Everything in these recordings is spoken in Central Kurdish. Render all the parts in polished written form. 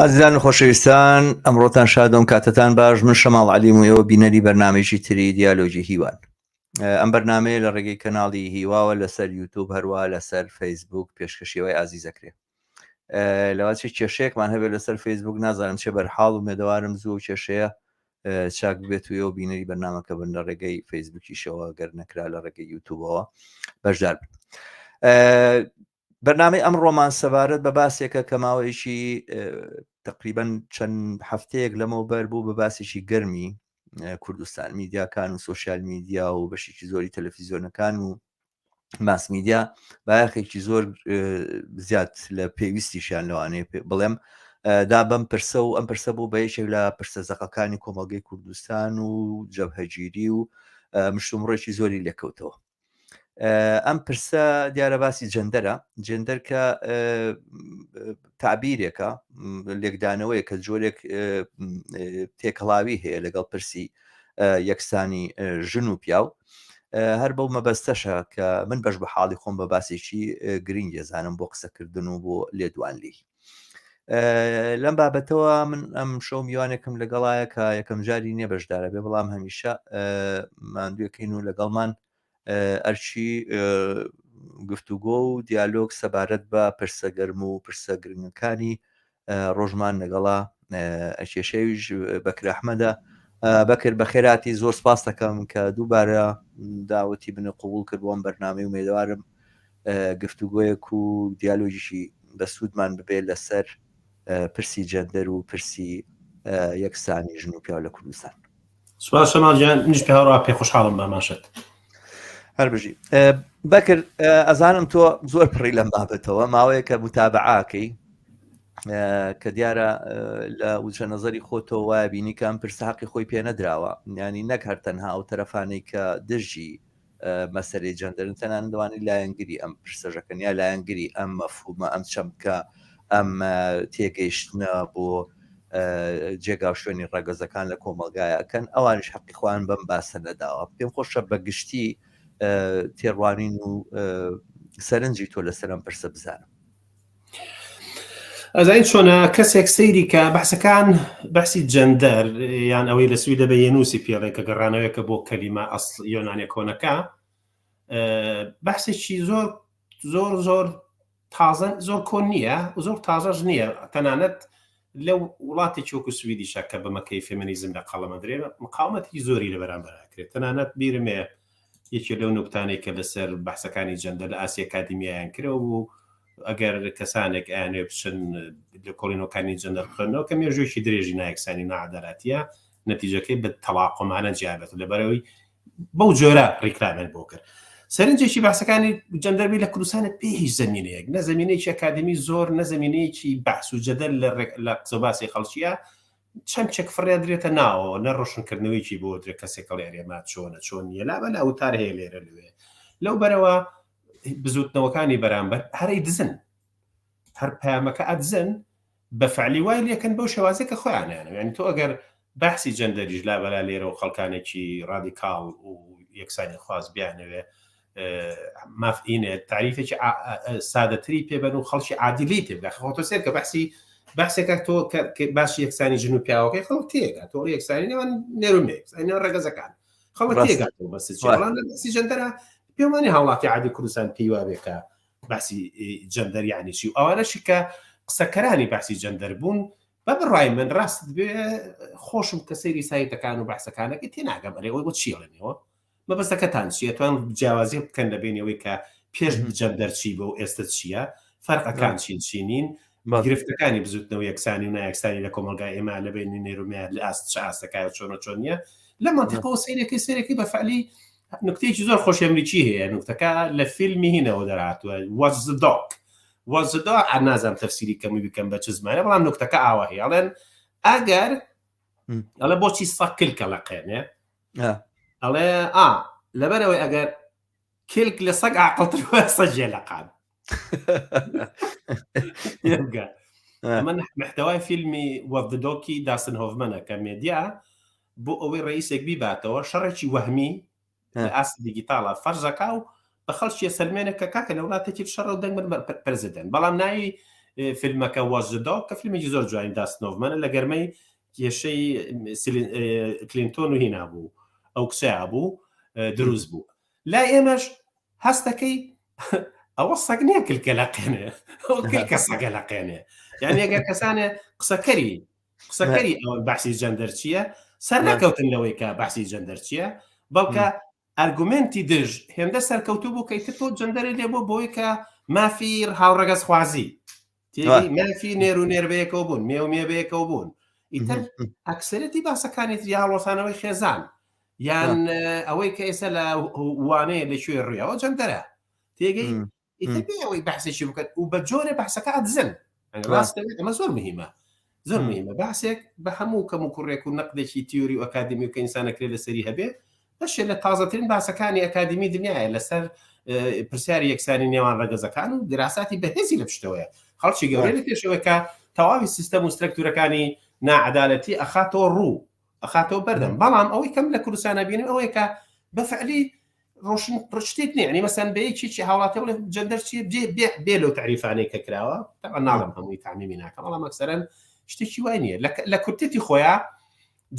ئازیزان و خۆشەویستان، ئەمڕۆتان شادۆم، کاتتان باش. من شەماڵ عەلیم و ئێوە بینەری بەرنامەیەکی تری دیالۆجی هیوان. ئەم بەرنامەیە لە ڕێگەی کەناڵی هیواوە لەسەر یوتیوب هەروە لەسەر فەیسبوک پێشکەشیەوەی ئازیز دەکرێت. لەواتچ کێشەیەکمان هەبێت لەسەر فەیسبوک، نازانم چێ بەرحاڵ و مێدەوارم زوو کێشەیە چاک بێت و ئێوە بینەری بەرنامەکە بن لە ڕێگەی فەیسبوکیشەوە گەر نەکرا لە ڕێگەی یوتیوبەوە بەشدار بن. بەرنامەی ئەم ڕۆمان سەبارەت بە باسێکە کە ماوەیەکی تقریبەن چەند هەفتەیەک لەمەوبەر بوو بە باسێکی گەرمی کوردستان، میدیاکان و سۆشیال میدیا و بەشێکی زۆری تەلەڤیزیۆنەکان و ماس میدیا باەخێکی زۆر زیاد لە پێویستیشیان لەوانەیە بڵێم دا بەم پرسە و ئەم پرسە بوو بە یەکێک لە پرسە زەقەکانی کۆمەڵگەی کوردستان و جەبهەگیری و مشتومڕێکی زۆری لێکەوتەوە. ئەم پرسە دیارە باسی جەندەرە، جەندەر کە تعبیرێکە، لێکدانەوەی کە جۆرێک تێکەڵاوی هەیە لەگەڵ پرسی یەکسانی ژن و پیاو. هەر بەو مەبەستەشە کە من بەش بە حاڵی خۆم بە باسێکی گرنگ دەزانم بۆ قسەکردن و بۆ لێدوانلی. لەم بابەتەوە من ئەم شەو میوانێکم لەگەڵایە کە یەکەم جاری نییە بەشدارە بێ، بەڵام هەمیشە ماندوویەکەین و لەگەڵمان ئەرچی گفتوگۆ و دیالۆگ سەبارەت بە پرسە گەرم و پرسە گرنگەکانی ڕۆژمان لەگەڵا ئەکێشەویش بەکر ئەحمەدە. بەکر بە خێراتی، زۆر سپاس دەکەم کە دووبارە داوەتی بنە قبول کرد بۆم بەرنامەی و مێدەوارم گفتوگۆیەک و دیالۆژیشی بە سوودمان ببێت لەسەر پرسی جەندەر و پرسی یەکسانی ژن و پیاو لە کوردستان. سوپاس شەماڵ، منیش پێ هەڕوا پێ خۆشحاڵم باماشێت. هەربژی بەکر، ئەزانم تۆ زۆر پڕی لەم بابەتەوە، ماوەیە کە متابعاکەی کە دیارە لە وجهە نەزەری خۆتەوە وایە بینی کە ئەم پرسە حەقی خۆی پێ نەدراوە، ینی نەک هەر تەنها ئەو تەرەفانەی کە دژی مەسەرەی جەندەرن تەنان دەوانی لایەنگری ئەم پرسەژەکەن یا لایەنگری ئەم مەفهومە، ئەم چەمکە، ئەم تێگەیشتنە بۆ جێگا شوێنی ڕەگەزەکان لە کۆمەلگایەکەن، ئەوانش حەقی خۆیان بەم باسە نەداوە. پێم خۆشە بەگشتی تێڕوانین و سەرنجی تۆ لەسەر ئەم پرسە بزانم. ئەزین چۆنە کەسێک سەیری کە بەحسەکان بەحسی جەندەر یان ئەوەی لە سویدە بە یەنووسی پێڵێ کە گەڕانەوەیەکە بۆ کەلیمە ئەسڵ یۆنانیە کۆنەکە، بەحسێکی زۆر تازە، زۆر کۆن نییە، زۆر تازەش نییە. تەنانەت لەو وڵاتێکی وەکو سویدیشە کە بەمەکەی فێمینیزم لە قەڵەمە درێ مقاومەتی زۆری لە بەرامبەرکرێت. تەنانەت بیرمێ یەکێ لەو نوکتانەی کە لەسەر بەحسەکانی جەندەر لە ئاسی ئەکادیمیایان کرێ و ئەگەر کەسانێک ئەیانێ بچن لە کۆڵینەوەکانی جەندەر بخوێنەوە کە مێژوویەکی درێژی نایەکسانی نەعەدالەتیە، نەتیجەکەی بە تەڵاقۆمانە جیابێت. لەبەرەوەی بەو جۆرە ڕێکلامان بۆ کرد. سەرنجێکی بەحسەکانی جەندەربی لە کوردستانە پێ هیچ زەمینەیەک، نە زەمینەیەکی ئەکادمی زۆر، نە زەمینەیەکی بەحس و جەدەل لە قسەباسی خەڵکیە، چەند چێک فڕیا درێتە ناوەوە، نە ڕۆشنکردنەوەیکی بۆ درێ کەسێکە لێرێما چۆن نیە لا بەلا ئەوتار هەیە لێرە لێ. لەو بەرەوە بزوتنەوەکانی بەرامبەر هەرەی دزن، هەر پامەکە ئەدزن بە فعلی وای لێکن بەو شێوازێکە خۆیانیانە. یعنی تۆ ئەگەر بەحسی جەندەریش لا بەلا لێرە و خەڵکانێکی ڕادیکاڵ و یەکسانی خواست بیانەوێ مافئینێ تعریفێکی سادەتری پێبەن و خەڵکی عادیلی تێبدا خۆتۆ سێر کە بەحسێکە تۆ باشی یەکسانی ژن و پیاوەکەی خەڵک تێگات، تۆ یەکسانی نێوان نێرومێک ڕێگەزەکان خەڵک تێگات و بەسی جەندەرە پێمانی هاوڵاتی عادی کوردستان پێیوا بێکە باسی جەندەر یعنی چی و ئەوانەشی کە قسەکەرانی باسی جەندەر بوون بە بڕای من ڕاست بێ خۆشم کە سەیری سایتەکان و بەحسەکانەکە تێناگەم ئەرێەوەی بۆ چیڵێنەوە مەبەستەکەتان چیە، توان جیاوازی بکەن لەبێنەوەی کە پێش جەندەر چی بۆ ئێستا چییە، فەرقەکان چینین، گرفتەکانی بزوتنەوە یەکسانی و نایەکسانی لە کۆمەلگای ئێمە لەبێنی نێرومێت لە ئاست ئاستەکە چۆن نیە لە منتیقەوە سەیرێکی بەفعلی نکتەیەکی زۆر خۆشی ئەمریکی هەیە. نکتەکە لە فیلمی هینەوە دەرهاتووە What's the dog نازانم تەفسیری کەمی بکەم بە چ زمانە، بەڵام نکتەکە ئاوا هەیە، ئەڵێن ئەگەر ئەڵێ بۆچی سەگ کلکە لە قێنێ، ئەڵێ لەبەرەوەی ئەگەر کلک لە سەگ عاقڵتر وە سەجێ لە قان. ئەمە محتەوای فیلمی What's the dog داستن هۆڤمەنە کە مێدیا بۆ ئەوەی ڕئیسێک بیباتەوە شەڕێکی وەهمی لە ئاست دیجیتاڵە فەرزەکە و بە خەڵکی سەلمێنێک کە کاکە لە وڵاتێکی شەڕ و دەنگ پرزیدنت، بەڵام ناوی فیلمەکە وەژدۆ کە فیلمێکی زۆر جوانی داستنۆڤمانە لە گەرمەی کێشەی کلینتۆن و هینا بوو ئەو کسیا بوو دروست بوو لا ئێمەش هەستەکەی ئەوە سەگ نییە کلکە لە قێنێ ئەو کلکە سەگە لە قێنێ یعنی ئەگەر کەسانێ قسەکەری ئەوە بەحسی جەندەر چییە سەر نەکەوتن لەوەی کە بەحسی جەندەر چییە بەڵکە ئەرگومنتی دژ هێندە سەرکەوتوو بوو کەیتر تۆ جەندەرە لێ بۆ بۆی کە مافی هاوڕەگەز خوازی مافی نێر و نێربەیەکەوە بوون مێ و مێبەیەکەوە بوون ئیتر ئەکسەرەتی باسەکانی یاڵۆسانەوەی خێزان یان ئەوەی کە ئێستا لە وانەیە لەکوێ ڕویەوە جەندەرە تێگەی ئیتر بێ ئەوەی بەحسێکی بکەن و بە جۆرە بەحسەکە ئەدزن ڕاستەوێت ئەمە زۆر مهمە زۆر مهمە باسێک بە هەموو کەم و کوڕێک و نەقدێکی تیۆری و ئەکادمی و کە ئینسانەکرێت لەسەری هەبێ بەشێ لە تازەترین باسەکانی ئەکادمی دنیاە لەسەر پرسیاری یەکسانی نێوان ڕەگەزەکان و دراساتی بەهێزی لە پشتەوەیە خەڵکی گەورەی لە پێشەوەی کە تەواوی سیستەم و سترەکتورەکانی ناعەدالەتی ئەخاتەوە ڕوو ئەخاتەوە بەردەم بەڵام ئەوەی کەم لە کوردستانە بینیم ئەوەیە کە بەفعلی ڕۆشن ڕشتێک نییە ینی مەسەن بەیەکی هاوڵاتەوە لە جەندەر چیە بێ لەو تعریفانەی کە کراوە تەبەن ناڵم هەمووی تعمیمی ناکەم بەڵام ئەکسەرەن شتێکی وای نییە لە کورتێتی خۆیان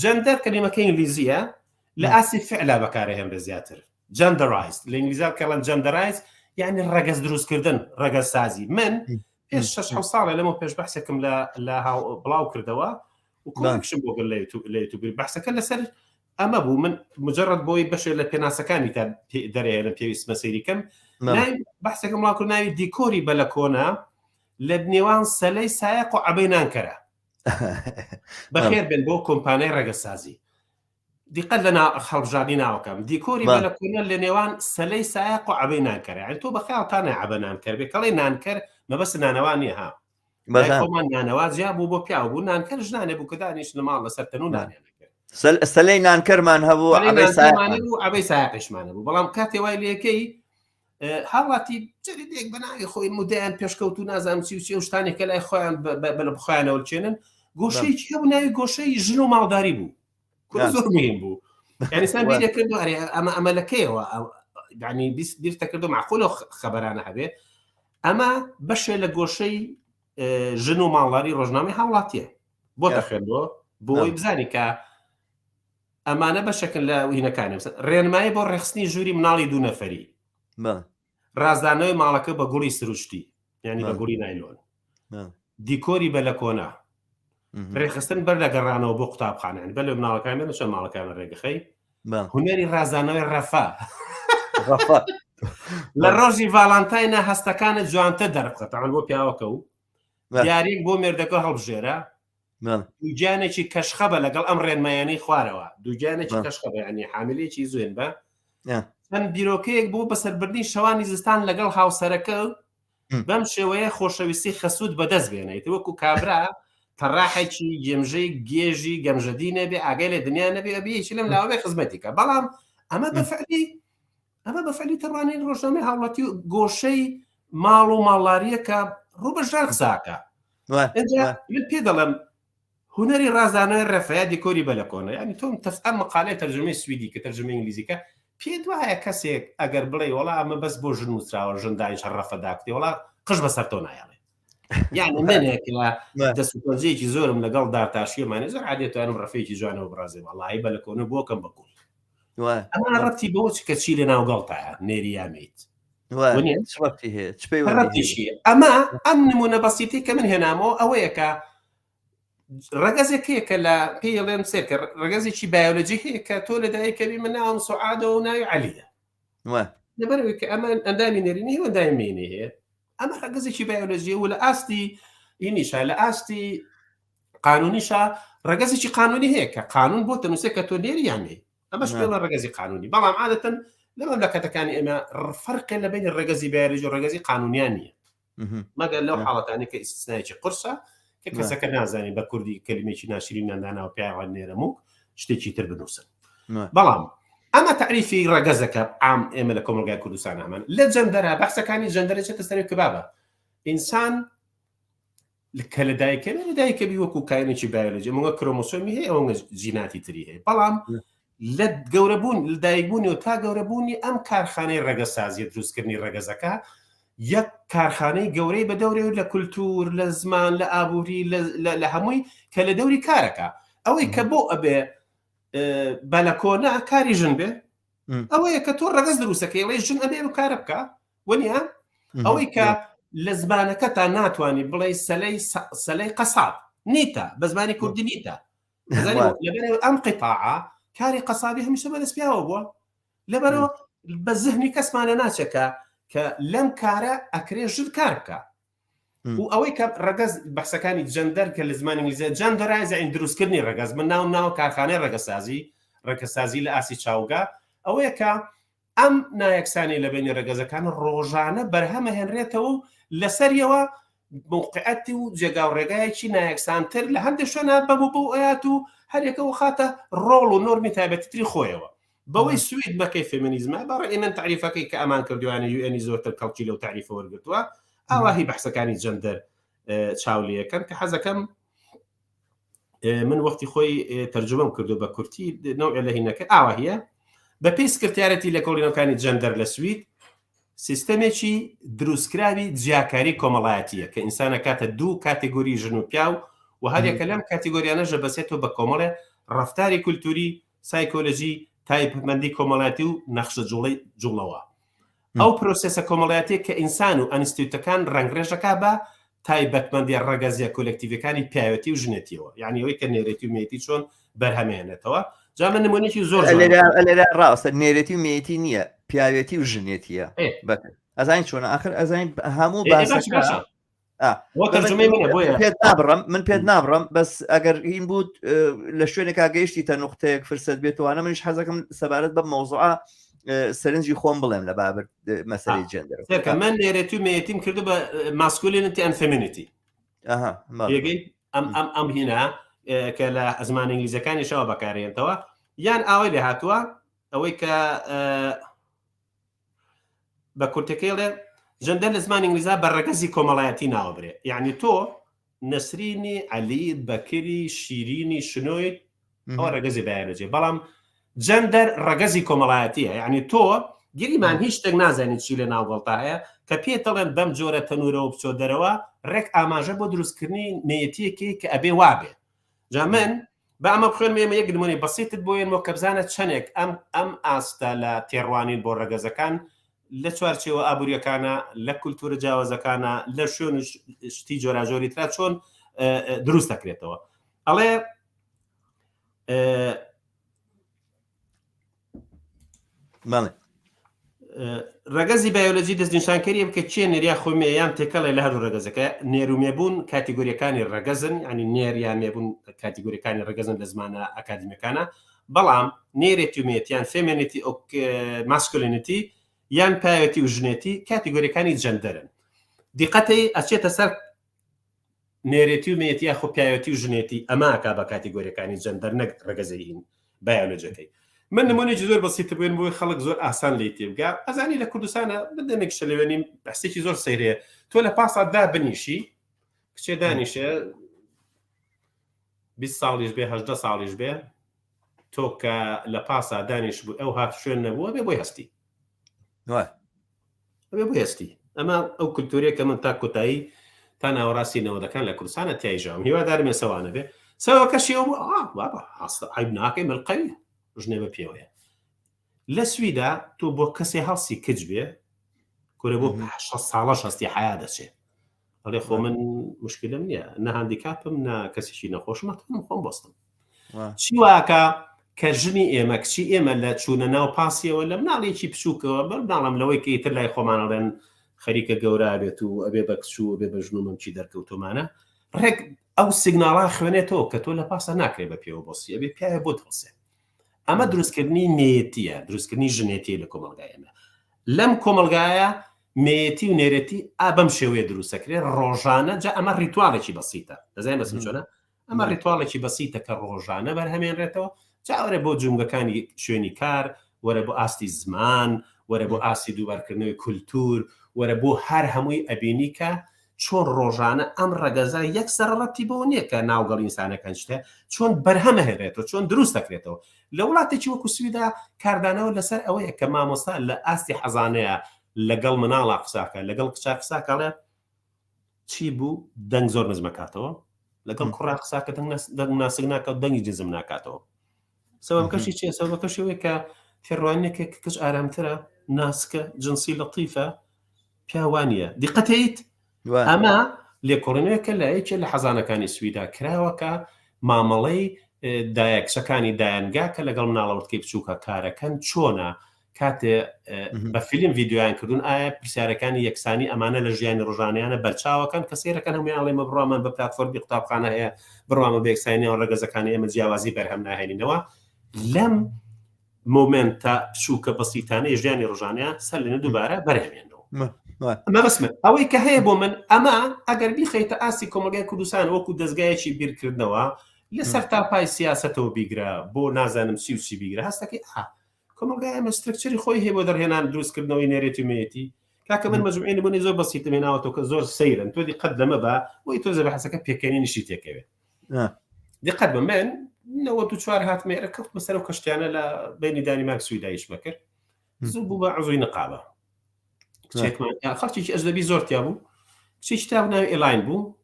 جەندەر کەلیمەکەی ئینگلیزیە لە ئاسی فعلا بەکارهێن بە زیاتر جەندەرایز لە ئینگلیزا کەڵەن جەندەرایز یعنی ڕەگەز دروستکردن ڕەگەز سازی من پێش 6 ساڵە لەمە پێش بەحسێکم لە بڵاو کردەوە و کۆکشم بۆ گەل لە یوتیوب بەحسەکە لەسەر ئەمە بوو من مجرد بۆی بەشێ لە پێناسەکانی تا دەرێنە پێویستمە سەیریکەم بەحسەکەم وڵاو ناوی دیکۆری بەلەکۆنا لە نێوان سەلەی سایق و عەبەی نانکەرە بەخێر بن بۆ کۆمپانیای ڕەگەسازی دیقەت لە خەڵبژاردی ناوەکەم دیکۆری بەلەکۆنا لە نێوان سەلەی سایق و عەبەی نانکەرە یعنی تۆ بەخیاڵ تا نایعەبە نانکەر بێ کەڵێ نانکەر مەبەست نانەوە نییە ها خۆمان نانەوە جیا بوو بۆ پیاو بوو نانکەر ژنانێ بوو کە دانیش لە ماڵ لەسەر تەنوو نانێنەکە سەلەی نانکەرمان هەبوو عەبەی سایقیشمانە بوو بەڵام کاتێ وای لەکەی هاوڵاتی جەریدێک بەناوی خۆی مودیان پێشکەوت و نازانم چی و چی و شتانێکە لای خۆیان بە بخۆیانەوە بچێنن گۆشەیەکی هەبوو ناوی گۆشەی ژن و ماڵداری بوو زۆر مهم بوو یعنیسان بینە کردو ئەمە لەکەیەوە یعنی بیرتە کردو معقولە خەبەرانە هەبێ ئەمە بەشێ لە گۆشەی ژن و ماڵداری ڕۆژنامەی هاوڵاتیە بۆ دەخێنەوە بۆی بزانی کە ئەمانە بەشەکن لە وینەکانی ڕێنمایی بۆ ڕێخستنی ژووری مناڵی دوو نەفەری ڕازدانەوەی ماڵەکە بە گوڵی سروشتی یعنی بە گوڵی نایلۆن دیکۆری بەلەکۆنا ڕێخستن بەر لە گەڕانەوە بۆ قوتابخانە بەر لە مناڵەکان چەند ماڵەکانە ڕێگەخەی هونەری ڕازدانەوەی ڕەفا لە ڕۆژی ڤالانتاینە هەستەکانت جوانتە دەربخەتەوە بۆ پیاوەکە و دیارێک بۆ مێردەکە هەڵبژێرە دووجانێکی کەشخەبە لەگەڵ ئەم ڕێنمایانەی خوارەوە دووجانێکی کەشخەبە ینی حاملەیەکی زوێن بە چەند بیرۆکەیەک بۆ بەسەربردنی شەوانی زستان لەگەڵ هاوسەرەکە بەم شێوەیە خۆشەویستی خەسوود بەدەست بێنێت وەکو کابرا تەڕاحێکی گێمژەی گێژی گەمژەدینە بێ ئاگای لە دنیا نەبێ ئەبیەکی لەم لاوەبێ خزمەتیکە بەڵام ئەمە بەفعلی تەڕوانین ڕۆژنامەی هاوڵاتی و گۆشەی ماڵ و ماڵاریە کە ڕوبەشدار قساکە من پێ دەڵێم هونەری ڕازدانەوەی ڕەفەیە دیکۆری بەلەکۆنە ینی تۆم ئەم مقالەی تەرجمەی سویدی کە تەرجمەی ئینگلیزیکە پێ دوایە کەسێک ئەگەر بڵێ وەڵا ئەمە بەس بۆ ژن وسراوە ژن داینش ڕەفە داکتێ وڵا قژ بەسەر تۆ نایڵێ یعنی منێک لە دەسوپەنجەیەکی زۆرم لەگەڵ دارتاشیەمانێ زۆر عادێتوانم ڕەفەیەکی جوانەوە بڕازێ وەڵای بەلەکۆنە بۆکەم بەکوڵ ئەمە ڕەتی بۆچ کە چی لە ناو گەڵتایە نێری یامیت ئەمە ئەم نمونە بەسیتی کە من هێنامەوە ئەوەیە کە ڕەگەزێک هەیە کە لە پێڵێن سێکە ڕەگەزێکی بایۆلۆجی هەیە کە تۆ لە دایکەوی من ناوم سوعادەوە و ناوی عەلیە لەبەرەوەی کە ئەمە ئەندامی نێرینی هەیە ئەندامی مێنی هەیە ئەمە ڕەگەزێکی بایۆلۆژیە و لە ئاستی ئینیشە لە ئاستی قانونیشە ڕەگەزێکی قانونی هەیە کە قانون بۆ تەنووسێت کە تۆ نێری یانێ ئەمەش پێڵە ڕەگەزی قانونی بەڵام عادەتەن لە مەملەکەتەکانی ئێمە فەرقێ لە بین ڕەگەزی بایۆلۆژی و ڕەگەزی قانونیان نییە مەگەر لەو حاڵەتانی کە ئیستثنایەکی قورسە کە کەسەکە نازانی بە کوردی کەلیمێکی ناشرین نانداناوە پیاوە نێرەمووک شتێکی تر بنووسن بەڵام ئەمە تعریفی ڕەگەزەکە عام ئێمە لە کۆمەلگای کوردستان ئەمان لە جەندەرە بەحسەکانی جەندەرە چێتە سەری کبابە ئینسان کە لە دایکەوێ لە دایکەوی وەکو کاینێکی بایۆلۆجی مەوە کرۆمۆسۆمی هەیە ئەوە جیناتی تری هەیە بەڵام لە گەورەبوون لە دایکبوونی و تا گەورەبوونی ئەم کارخانەی ڕەگەسازی دروستکردنی ڕەگەزەکە یەک کارخانەی گەورەی بە دەورێ لە کولتور لە زمان لە ئابووری لە هەمووی کە لە دەوری کارەکە ئەوەی کە بۆ ئەبێ بەلەکۆنا کاری ژن بێ ئەوەیە کە تۆ ڕەگەز دروستەکەی ئەڵێ ژن ئەبێ و کارە بکە وەنیە ئەوەی کە لە زمانەکە تا ناتوانانی بڵێ سەلەی قەساب نیتە بە زمانی کوردی نیتە لەبەرەوە ئەم قیتاعە کاری قەسابی هەمیشە بەدەست پیاوە بووە لەبەرەوە بە زهنی کەسمانە ناچێکە کە لەم کارە ئەکرێ ژن کار بکە و ئەوەی کە ڕەگەز بەحسەکانی جەندەر کە لە زمانی ئینگلیزی جەندەرایز ئین دروستکردنی ڕەگەز من ناو کارخانەی ڕەگەسازی لە ئاسی چاوگا ئەوەیە کە ئەم نایەکسانی لە بینی ڕەگەزەکان ڕۆژانە بەرهەمە هێنرێتەوە و لەسەریەوە موقعەتی و جێگا و ڕێگایەکی نایەکسانتر لە هەندێک شوێنە بەبوو بۆ ئەیات و هەرێکەوە خاتە ڕۆڵ و نۆرمی تایبەتیتری خۆیەوە بەوەی سوید بەکەی فێمینیزمە بەڕێ من تعریفەکەی کە ئەمان کردوانە یو زۆرتر کەڵکی لەو تعریفە وەرگرتووە ئاواهی بەحسەکانی جەندەر چاولیەکەن کە حەزەکەم من وەختی خۆی تەرجمەم کردو بە کورتی نەوعێ لە هینەکە ئاواهیە بە پێی سکرتیارەتی لە کۆڵینەکانی جەندەر لە سوید سیستەمێکی دروستکراوی جیاکاری کۆمەڵایەتیە کە ئینسانە کاتە دوو کاتێگۆری ژن و پیاو و هەرێکە لەم کاتێگۆریانەژە بەسێتەوە بە کۆمەڵێ ڕەفتاری کولتوری سایکۆلۆژی تایبەتمەندی کۆمەڵایەتی و نەخشە جوڵەوە ئەو پرۆسێسە کۆمەڵایەتێ کە ئینسان و ئەنستیتوتەکان ڕەنگڕێژەکە بە تایبەتمەندی ڕەگەزیە کۆلەکتیڤەکانی پیاوەتی و ژنێتیەوە یعنی ئەوەی کە نێرێتی و مێتی چۆن بەرهەمێنێتەوە جا من نمونێکی زۆر لێرە ڕاستە نێرێتی و مێتی نییە پیاوێتی و ژنێتیە ئەزانین چۆنە ئاخر ئەزانین هەموو باسەکە من پێت نابڕم بەس ئەگەر هین بوو لە شوێنێکا گەیشتی تە نوختەیەک فرسەت بێتوانە منیش حەزەکەم سەبارەت بە مەوزوعە سەرنجی خۆم بڵێم لە بابەت مەسەلەی جەندەر من نێرێتی و مێتیم کردو بە ماسکولینیتی ئەند فێمینیتی ئەم هینە کە لە زمان ئینگلیزیەکانیشەوە بەکارێنێتەوە یان ئاوای لێ هاتووە ئەوەی کە بە کورتەکەیڵێ جەندەر لە زمان ئینگلیزا بە ڕەگەزی کۆمەڵایەتی ناوەبرێ یعنی تۆ نەسرینی عەلی بەکری شیرینی شنۆی ئەوە ڕەگەزی بایۆلۆجی بەڵام جەندەر ڕەگەزی کۆمەڵایەتیە یعنی تۆ گیریمان هیچ شتێک نازانیت چی لە ناوگەڵتا هەیە کە پێتەڵێن بەم جۆرە تەنورەوە بچۆ دەرەوە ڕێک ئاماژە بۆ دروستکردنی نەیەتیەکی کە ئەبێ وابێ جا من بە ئەمە بخوێنمێمە یەک نمونەی بەسیتت بۆ یێنەوە کە بزانە چەندێک ئەم ئاستە لە تێڕوانین بۆ ڕەگەزەکان لە چوارچێوە ئابوووریەکانە لە کولتورە جیاوازەکانە لە شوێن شتی جۆراژۆری ترا چۆن دروست دەکرێتەوە ئەڵێ ڕەگەزی بایۆلۆجی دەستنیشانکاریە بکە چێ نێریا خۆمێیان تێکەڵێ لە هەردوو ڕەگەزەکە نێرومێبوون کاتیگۆریەکانی ڕەگەزن ینی نێریان مێبوون کاتیگۆریەکانی ڕەگەزن لە زمانە ئەکادمیەکانە بەڵام نێرێتیومێتیان فێمێنێتی ماسکولینیتی یان پایەتی و ژنێتی کاتیگۆریەکانی جەندەرن دیقەتی ئەچێتە سەر نێرێتی و مێتی یاخۆ پیاوەتی و ژنێتی ئەماکە بە کاتیگۆریەکانی جەندەر نەک ڕەگەزەیین بایۆلۆجیەکەی من نمونێکی زۆر بەسیتە بووین بۆی خەڵک زۆر ئاسان لێ تێبگا ئەزانی لە کوردستانە بدەمێک شەلێوێنیم بەستێکی زۆر سەیرەیە تۆ لە پاسادا بنیشی کچێ دانیشە 20 ساڵیش بێ 18 ساڵیش بێ تۆ کە لە پاسا دانیش بوو ئەو هات شوێن نەبووە بێ بۆی هەستی ئەبێ بۆی هەستی ئەمە ئەو کولتورێک کە من تا کۆتایی تا ناوەڕاستی نەوەدەکان لە کوردستانە تیایژەوە هیوادارم سەوانە بێ سەوەکەشیەوە عیب ناکەی ملقەوی ژنێ بە پێوەیە لە سویدا تۆ بۆ کەسێ هەڵسی کچ بێ کورە بۆ 6 ساڵەش هەستی حیا دەچێت ئەڵێ خۆ من مشکلم نییە نە هەندیکاپم نە کەسێکی نەخۆشمە خۆم بەستم چی واکە کە ژنی ئێمە کچی ئێمە لە چوونە ناو پاسیەوە لە مناڵێکی پچووکەوە بەڵام لەوەی کە ئیتر لای خۆمانەڵێن خەریکە گەورە بێت و ئەبێ بە کچوو بێ بە ژنومم چی دەرکەوتۆمانە ڕێک ئەو سیگناڵا خوێنێتەوە کە تۆ لە پاسە ناکرێت بە پێوە بۆسی ئەبێ پیاوە بۆ دڵسێ ئەمە دروستکردنی مێتیە دروستکردنی ژنێتی لە کۆمەلگایەمە لەم کۆمەلگایە مێتی و نێرەتی بەم شێوەیە دروستەکرێت ڕۆژانە جا ئەمە ڕیتواڵێکی بەسیتە دەزانین بەسم چۆنە ئەمە ڕیتواڵێکی بەسیتە کە ڕۆژانە بەرهەمێنرێتەوە جاوەرە بۆ جونگەکانی شوێنی کار وەرە بۆ ئاستی زمان وەرە بۆ ئاستی دووبارکردنەوەی کولتور وەرە بۆ هەر هەمووی ئەبینی کە چۆن ڕۆژانە ئەم ڕەگەزە یەک سەرڕەتی بۆ نییە کە ناوگەڵ ئینسانەکان شتە چۆن بەرهەمە هێرێتەوە چۆن دروست دەکرێتەوە لە وڵاتێکی وەکو سویدا کاردانەوە لەسەر ئەوەیە کە مامۆستا لە ئاستی حەزانەیە لەگەڵ مناڵا قساکە لەگەڵ قساکەڵێ چی بوو دەنگ زۆر نزمەکاتەوە لەگەڵ کوڕا قساکە دەنگ ناسک ناکات دەنگی جزم ناکاتەوە سەبەبکەشی چیە سەبەبکەشەوەی کە تێڕوانینێکێک کەس ئارامترە ناسکە جنسی لەطیفە پیاوانیە دیقەتیت ئەمە لێکۆڵینەوەیەکە لە یەکێ لە حەزانەکانی سویدا کراوەکە مامەڵەی دایەکسەکانی دایانگا کە لەگەڵ مناڵەوەتکەی بچووکە کارەکەن چۆنە کاتێ بە فیلم ڤیددیویان کردوون ئایا پرسیارەکانی یەکسانی ئەمانە لە ژیانی ڕۆژانیانە بەرچاوەکان کە سێرەکەن هەمویان لێمە بڕوامان بە پلاتفۆرمی قوتابخانە هەیە بڕوامە بە یەکسانیان ڕێگەزەکانی ئێمە جیاوازی بەرهەم ناهێنینەوە لەم مومنتە شوکە بەسیتانەی ژیانی ڕۆژانیان سەر لێنە دووبارە بەرهەمێنەوە ئەمە بەسمە ئەوەی کە هەیە بۆ من ئەمە ئەگەر بیخەیتە ئاسی کۆمەلگای کوردستان وەکو دەستگایەکی بیرکردنەوە لەسەر تاپای سیاسەتەوە بیگرە بۆ نازانم چی بیگرە هەستەکەی کۆمەلگای ئەمە سترکچەری خۆی هەیە بۆ دەرهێنان دروستکردنەوەی نێرێتی مێتی کاکە من مەجموعی نمونەی زۆر بەسیتە مێناوەتەوە کە زۆر سەیرن تۆ دیقەت لەمە بە بۆی تۆ زە بەحەسەکە پێکەنینیشی تێکەوێت دیقەت بە من 94 هاتمێرە کەوت بەسەر و کەشتیانە لە بینی دانیمارک سویدایش بەکرد زوو بوو بە عزوی نقابە خەڵکیی ئەجنەبی زۆر تیا بوو کچێکی تا ناوی ئێلاین بوو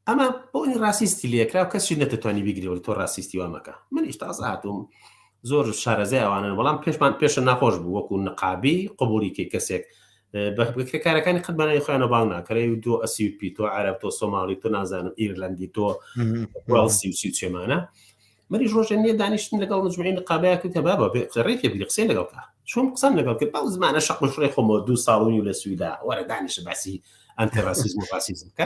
ئەمە بۆ ئەوی ڕاسیستی لێکرا و کەسی نەتەتوانی بیگرێەوە تۆ ڕاسیستی وامەکە منیش تازە هاتووم زۆر شارەزای ئەوانن بەڵام پێشە ناخۆش بوو وەکو نقابی قبولیکەی کەسێک کارەکانی قەتبانەی خۆیانە باڵ ناکەی تۆ ئەسیپی تۆ عەرەب تۆ سۆماڵی تۆ نازانم ئیرلەندی تۆ وەڵسی و چێمانە منیش ڕۆژێ نییە دانیشتن لەگەڵ مجموعی نقابەیە کە بابە ڕێ پێ بگری قسەی لەگەڵ کە چۆن قسەم لەگەڵ کرد باو زمانە شەق و شڕێ خۆمەوە 2 ساڵ لە سویدا وەرە دانیشە باسی ئەنتیڕاسیزم و ڕاسیزم کە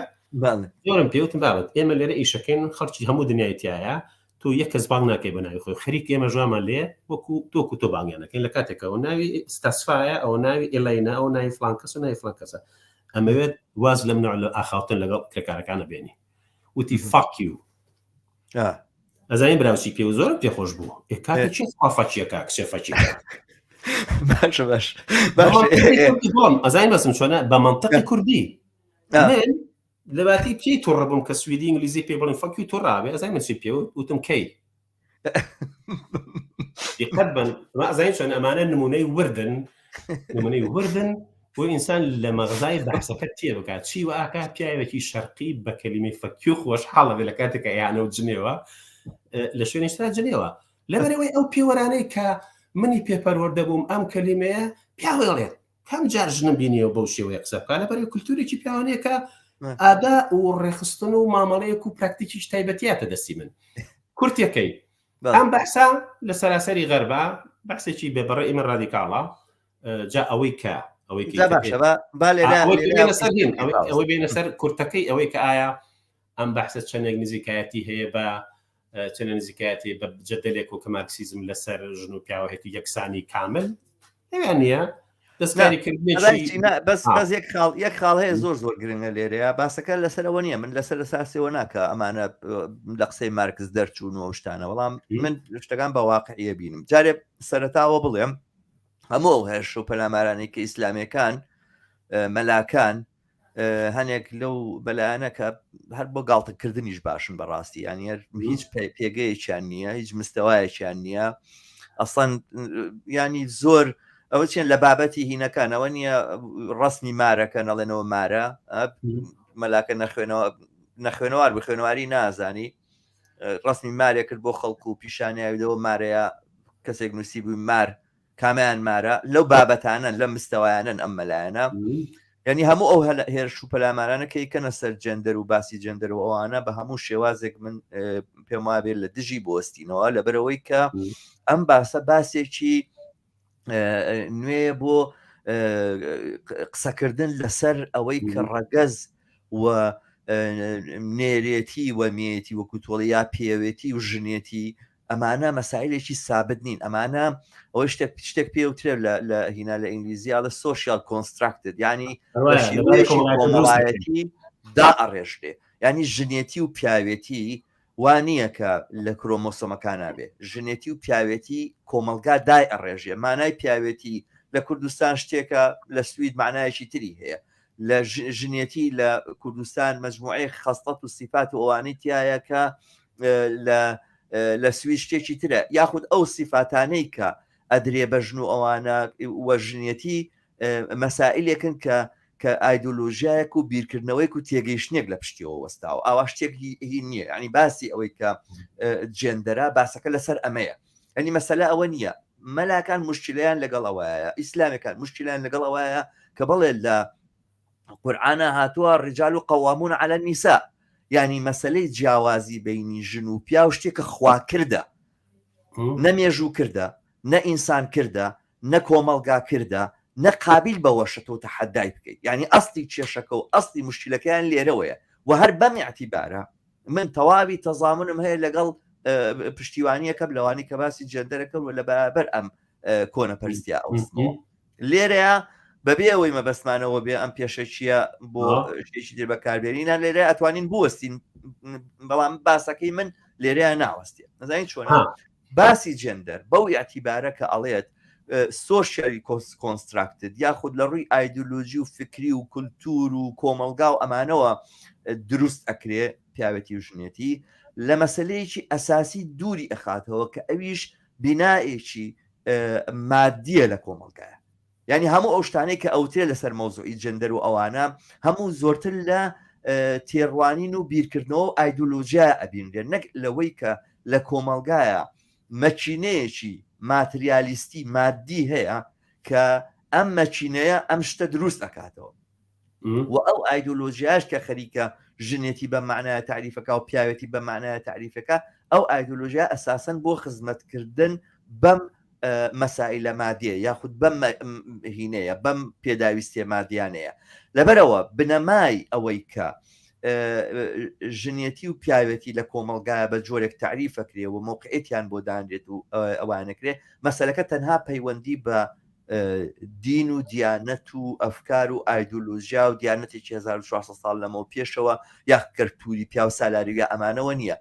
زۆرم پێوتم بابەت ئێمە لێرە ئیشەکەین خەڵکی هەموو دنیایەتیایە تۆ یەک کەس بانگ ناکەی بە ناوی خۆی خەریک ئێمە ژوامان لێ وەکو تۆکو تۆ بانگیانەکەین لە کاتێکەوە ناوی ستاسفایە ئەو ناوی ئێلەینە ئەو ناوی فڵان کەس و ناوی فڵان کەسە ئەمەوێت واز لەم نوع لە ئاخاوتن لەگەڵ کرێکارەکانە بێنی وتی fuck you ئەزانین براوسی پێ و زۆرم پێخۆش بوو کاتی چی فەچیەکە کچێ فەچیەکە باش ئەزانین بەسم چۆنە بە مەنتەقی کوردی من لەباتی پێی تۆڕە بووم کە سویدی ئینگلیزی پێ بڵین فەکی تۆ ڕابێ ئەزانین من چی پێ وتم کەی دیقەت بن ئەزانین چۆن ئەمانە نمونەی وردن بۆ ئینسان لە مەغزای بەحسەکە تێ بکات چی و ئاکا پیاوێکی شەرقی بە کەلیمەی فەکی خۆش حاڵەوێ لە کاتێکە یانە و جنێوە لە شوێنیشتا جنێوە لەبەرەوەی ئەو پێوەرانەی کە منی پێپەروەردە بووم ئەم کەلیمەیە پیاوێڵێت کەم جار ژنم بینیەوە بەو شێوەیە قسە بکات لەبەرەوەی کولتورێکی پیاوانەیە ئادا و ڕێخستن و مامەڵەیەک و پراکتیکیش تایبەتیاتە دەستی من کورتەکەی ئەم بەحسا لە سەراسەری غەربا بەحسێکی بێبەڕێی من ڕادیکاڵە جا ئەوەی کە ئەوەی بینە سەر کورتەکەی ئەوەی کە ئایا ئەم بەحسە چەندێک نزیکایەتی هەیە بە چەند نزیکایەتی بە جەدەلێک و کە مارکسیزم لەسەر ژن و پیاوەتی یەکسانی کامل هەیە نییە دەستکاری کردنی بەس یەک خاڵ هەیە زۆر گرنگە لێرەیە باسەکە لەسەرەوە نییە من لەسەر ساسیەوە ناکە ئەمانە لە قسەی مارکس دەرچوونەوە شتانە بەڵام من شتەکان بە واقعیە بینم جارێ سەرەتاوە بڵێم هەموو هێرش و پەلامارانی کە ئیسلامیەکان مەلاکان هەنێک لەو بەلایەنەکە هەر بۆ گاڵتەکردنیش باشن بەڕاستی یانی هیچ پێگەیەکیان نییە هیچ مستەوایەکیان نییە ئەسڵەن ینی زۆر ئەوە چێن لە بابەتی هینەکانەوە نییە ڕستنی مارەکە نەڵێنەوە مارە مەلاکە نەخوێنەوار بخوێنەواری نازانی ڕستنی مارێ کرد بۆ خەڵکو و پیشانیاویدەوە مارەیە کەسێک نووسی بووی مار کامیان مارە لەو بابەتانە لە مستەوایانن ئەم مەلایەنە ینی هەموو ئەو هێرش و پەلامارانەکەی کەنە سەر جەندەر و باسی جەندەر و ئەوانە بە هەموو شێوازێک من پێم وابێت لە دژی بۆستینەوە لەبەرەوەی کە ئەم باسە باسێکی نوێ بۆ قسەکردن لەسەر ئەوەی کە ڕەگەز و نێرێتی و مێتی وەکو تۆڵی یا پێوێتی و ژنێتی ئەمانە مەسائلێکی سابت نین ئەمانە ئەوەی شتێک پێوترێ لە هینا لە ئینگلیزیە لە سوشیال کۆنستراکتد ینی کۆمەڵایەتی دا ئەڕێژێ ینی ژنێتی و پیاوێتی وانییە کە لە کرۆمۆسۆمەکانە بێ ژنێتی و پیاوێتی کۆمەلگا دای ئەڕێژێ مانای پیاوێتی لە کوردستان شتێکە لە سوید معنایەکی تری هەیە لە ژنێتی لە کوردستان مەجموعەی خەستەت و سیفات و ئەوانەی تایە کە لە سوید شتێکی ترە یاخود ئەو سیفاتانەی کە ئەدرێ بە ژن و ئەوانە وە ژنێتی مەسائلێکن کە ئایدۆلۆژیایەک و بیرکردنەوەیک و تێگەیشتنێک لە پشتیەوە وەستاوە ئاوا شتێکی هی نییە ینی باسی ئەوەی کە جێندەرە باسەکە لەسەر ئەمەیە ئەنی مەسەلە ئەوە نییە مەلاکان مشکلیان لەگەڵ ئەوەیە ئیسلامەکان مشکلیان لەگەڵ ئەوەیە کە بڵێ لە قورئانە هاتووە ڕجال و قەوامون على النساء ینی مەسەلەی جیاوازی بینی ژن و پیا و شتێکە خوا کردە نەمێژوو کردە نە ئینسان کردە نە کۆمەڵگا کردە نەقابل بەوەشە تۆ تەحەدای بکەیت ینی ئەستی کێشەکە و ئەستی مشکلەکەیان لێرەوەیە و هەر بەم اعتیبارە من تەواوی تەزامنم هەیە لەگەڵ پشتیوانیەکە لەوانی کە باسی جێندەرەکە و لە بەرابەر ئەم کۆنەپەرستیا ئەوستەوە لێرەیە بەبێ ئەوەی مەبەستمانەوە بێ ئەم پێشەچیە بۆ شتێکی دێر بەکاربێنینە لێرە ئەتوانین بوەستین بەڵام باسەکەی من لێرەیە ناوەستێ نەزانین چۆنە باسی جێندەر بەو ئاعتیبارە کە ئەڵێت سۆشیالی کۆنستراکتد یاخود لە ڕووی ئایدۆلۆژی و فکری و کولتور و کۆمەلگا و ئەمانەوە دروست ئەکرێ پیاوەتی و ژنێتی لە مەسلەیەکی ئەساسی دووری ئەخاتەوە کە ئەویش بینایەکی مادیە لە کۆمەلگایە ینی هەموو ئەو شتانەی کە ئەوتێ لەسەر مەوزوعی جێندەر و ئەوانە هەموو زۆرتر لە تێڕوانین و بیرکردنەوە و ئایدۆلۆژیا ئەبینرێن نەک لەوەی کە لە کۆمەلگایە مەچینەیەکی ماتریالیستی مادی هەیە کە ئەم مەچینەیە ئەم شتە دروست ئەکاتەوە و ئەو ئایدۆلۆژیاش کە خەریکە ژنێتی بە معنایە تعریفەکە و پیاوەتی بە معنایە تعریفەکە ئەو ئایدۆلۆژیا ئەساسەن بۆ خزمەتکردن بەم مەسائلە مادیە یاخود بەم هینەیە بەم پێداویستێ مادیانەیە لەبەرەوە بنەمای ئەوەی کە ژنێتی و پیاوەتی لە کۆمەلگایە بە جۆرێک تعریفەکرێ و موقعیتیان بۆ دانرێت و ئەوانەکرێ مەسەلەکە تەنها پەیوەندی بە دین و دیانەت و ئەفکار و ئایدۆلۆژیا و دیانەتێکی 1400 ساڵ لەمەوە پێشەوە یا کەرتوری پیا و سالاریگە ئەمانەوە نییە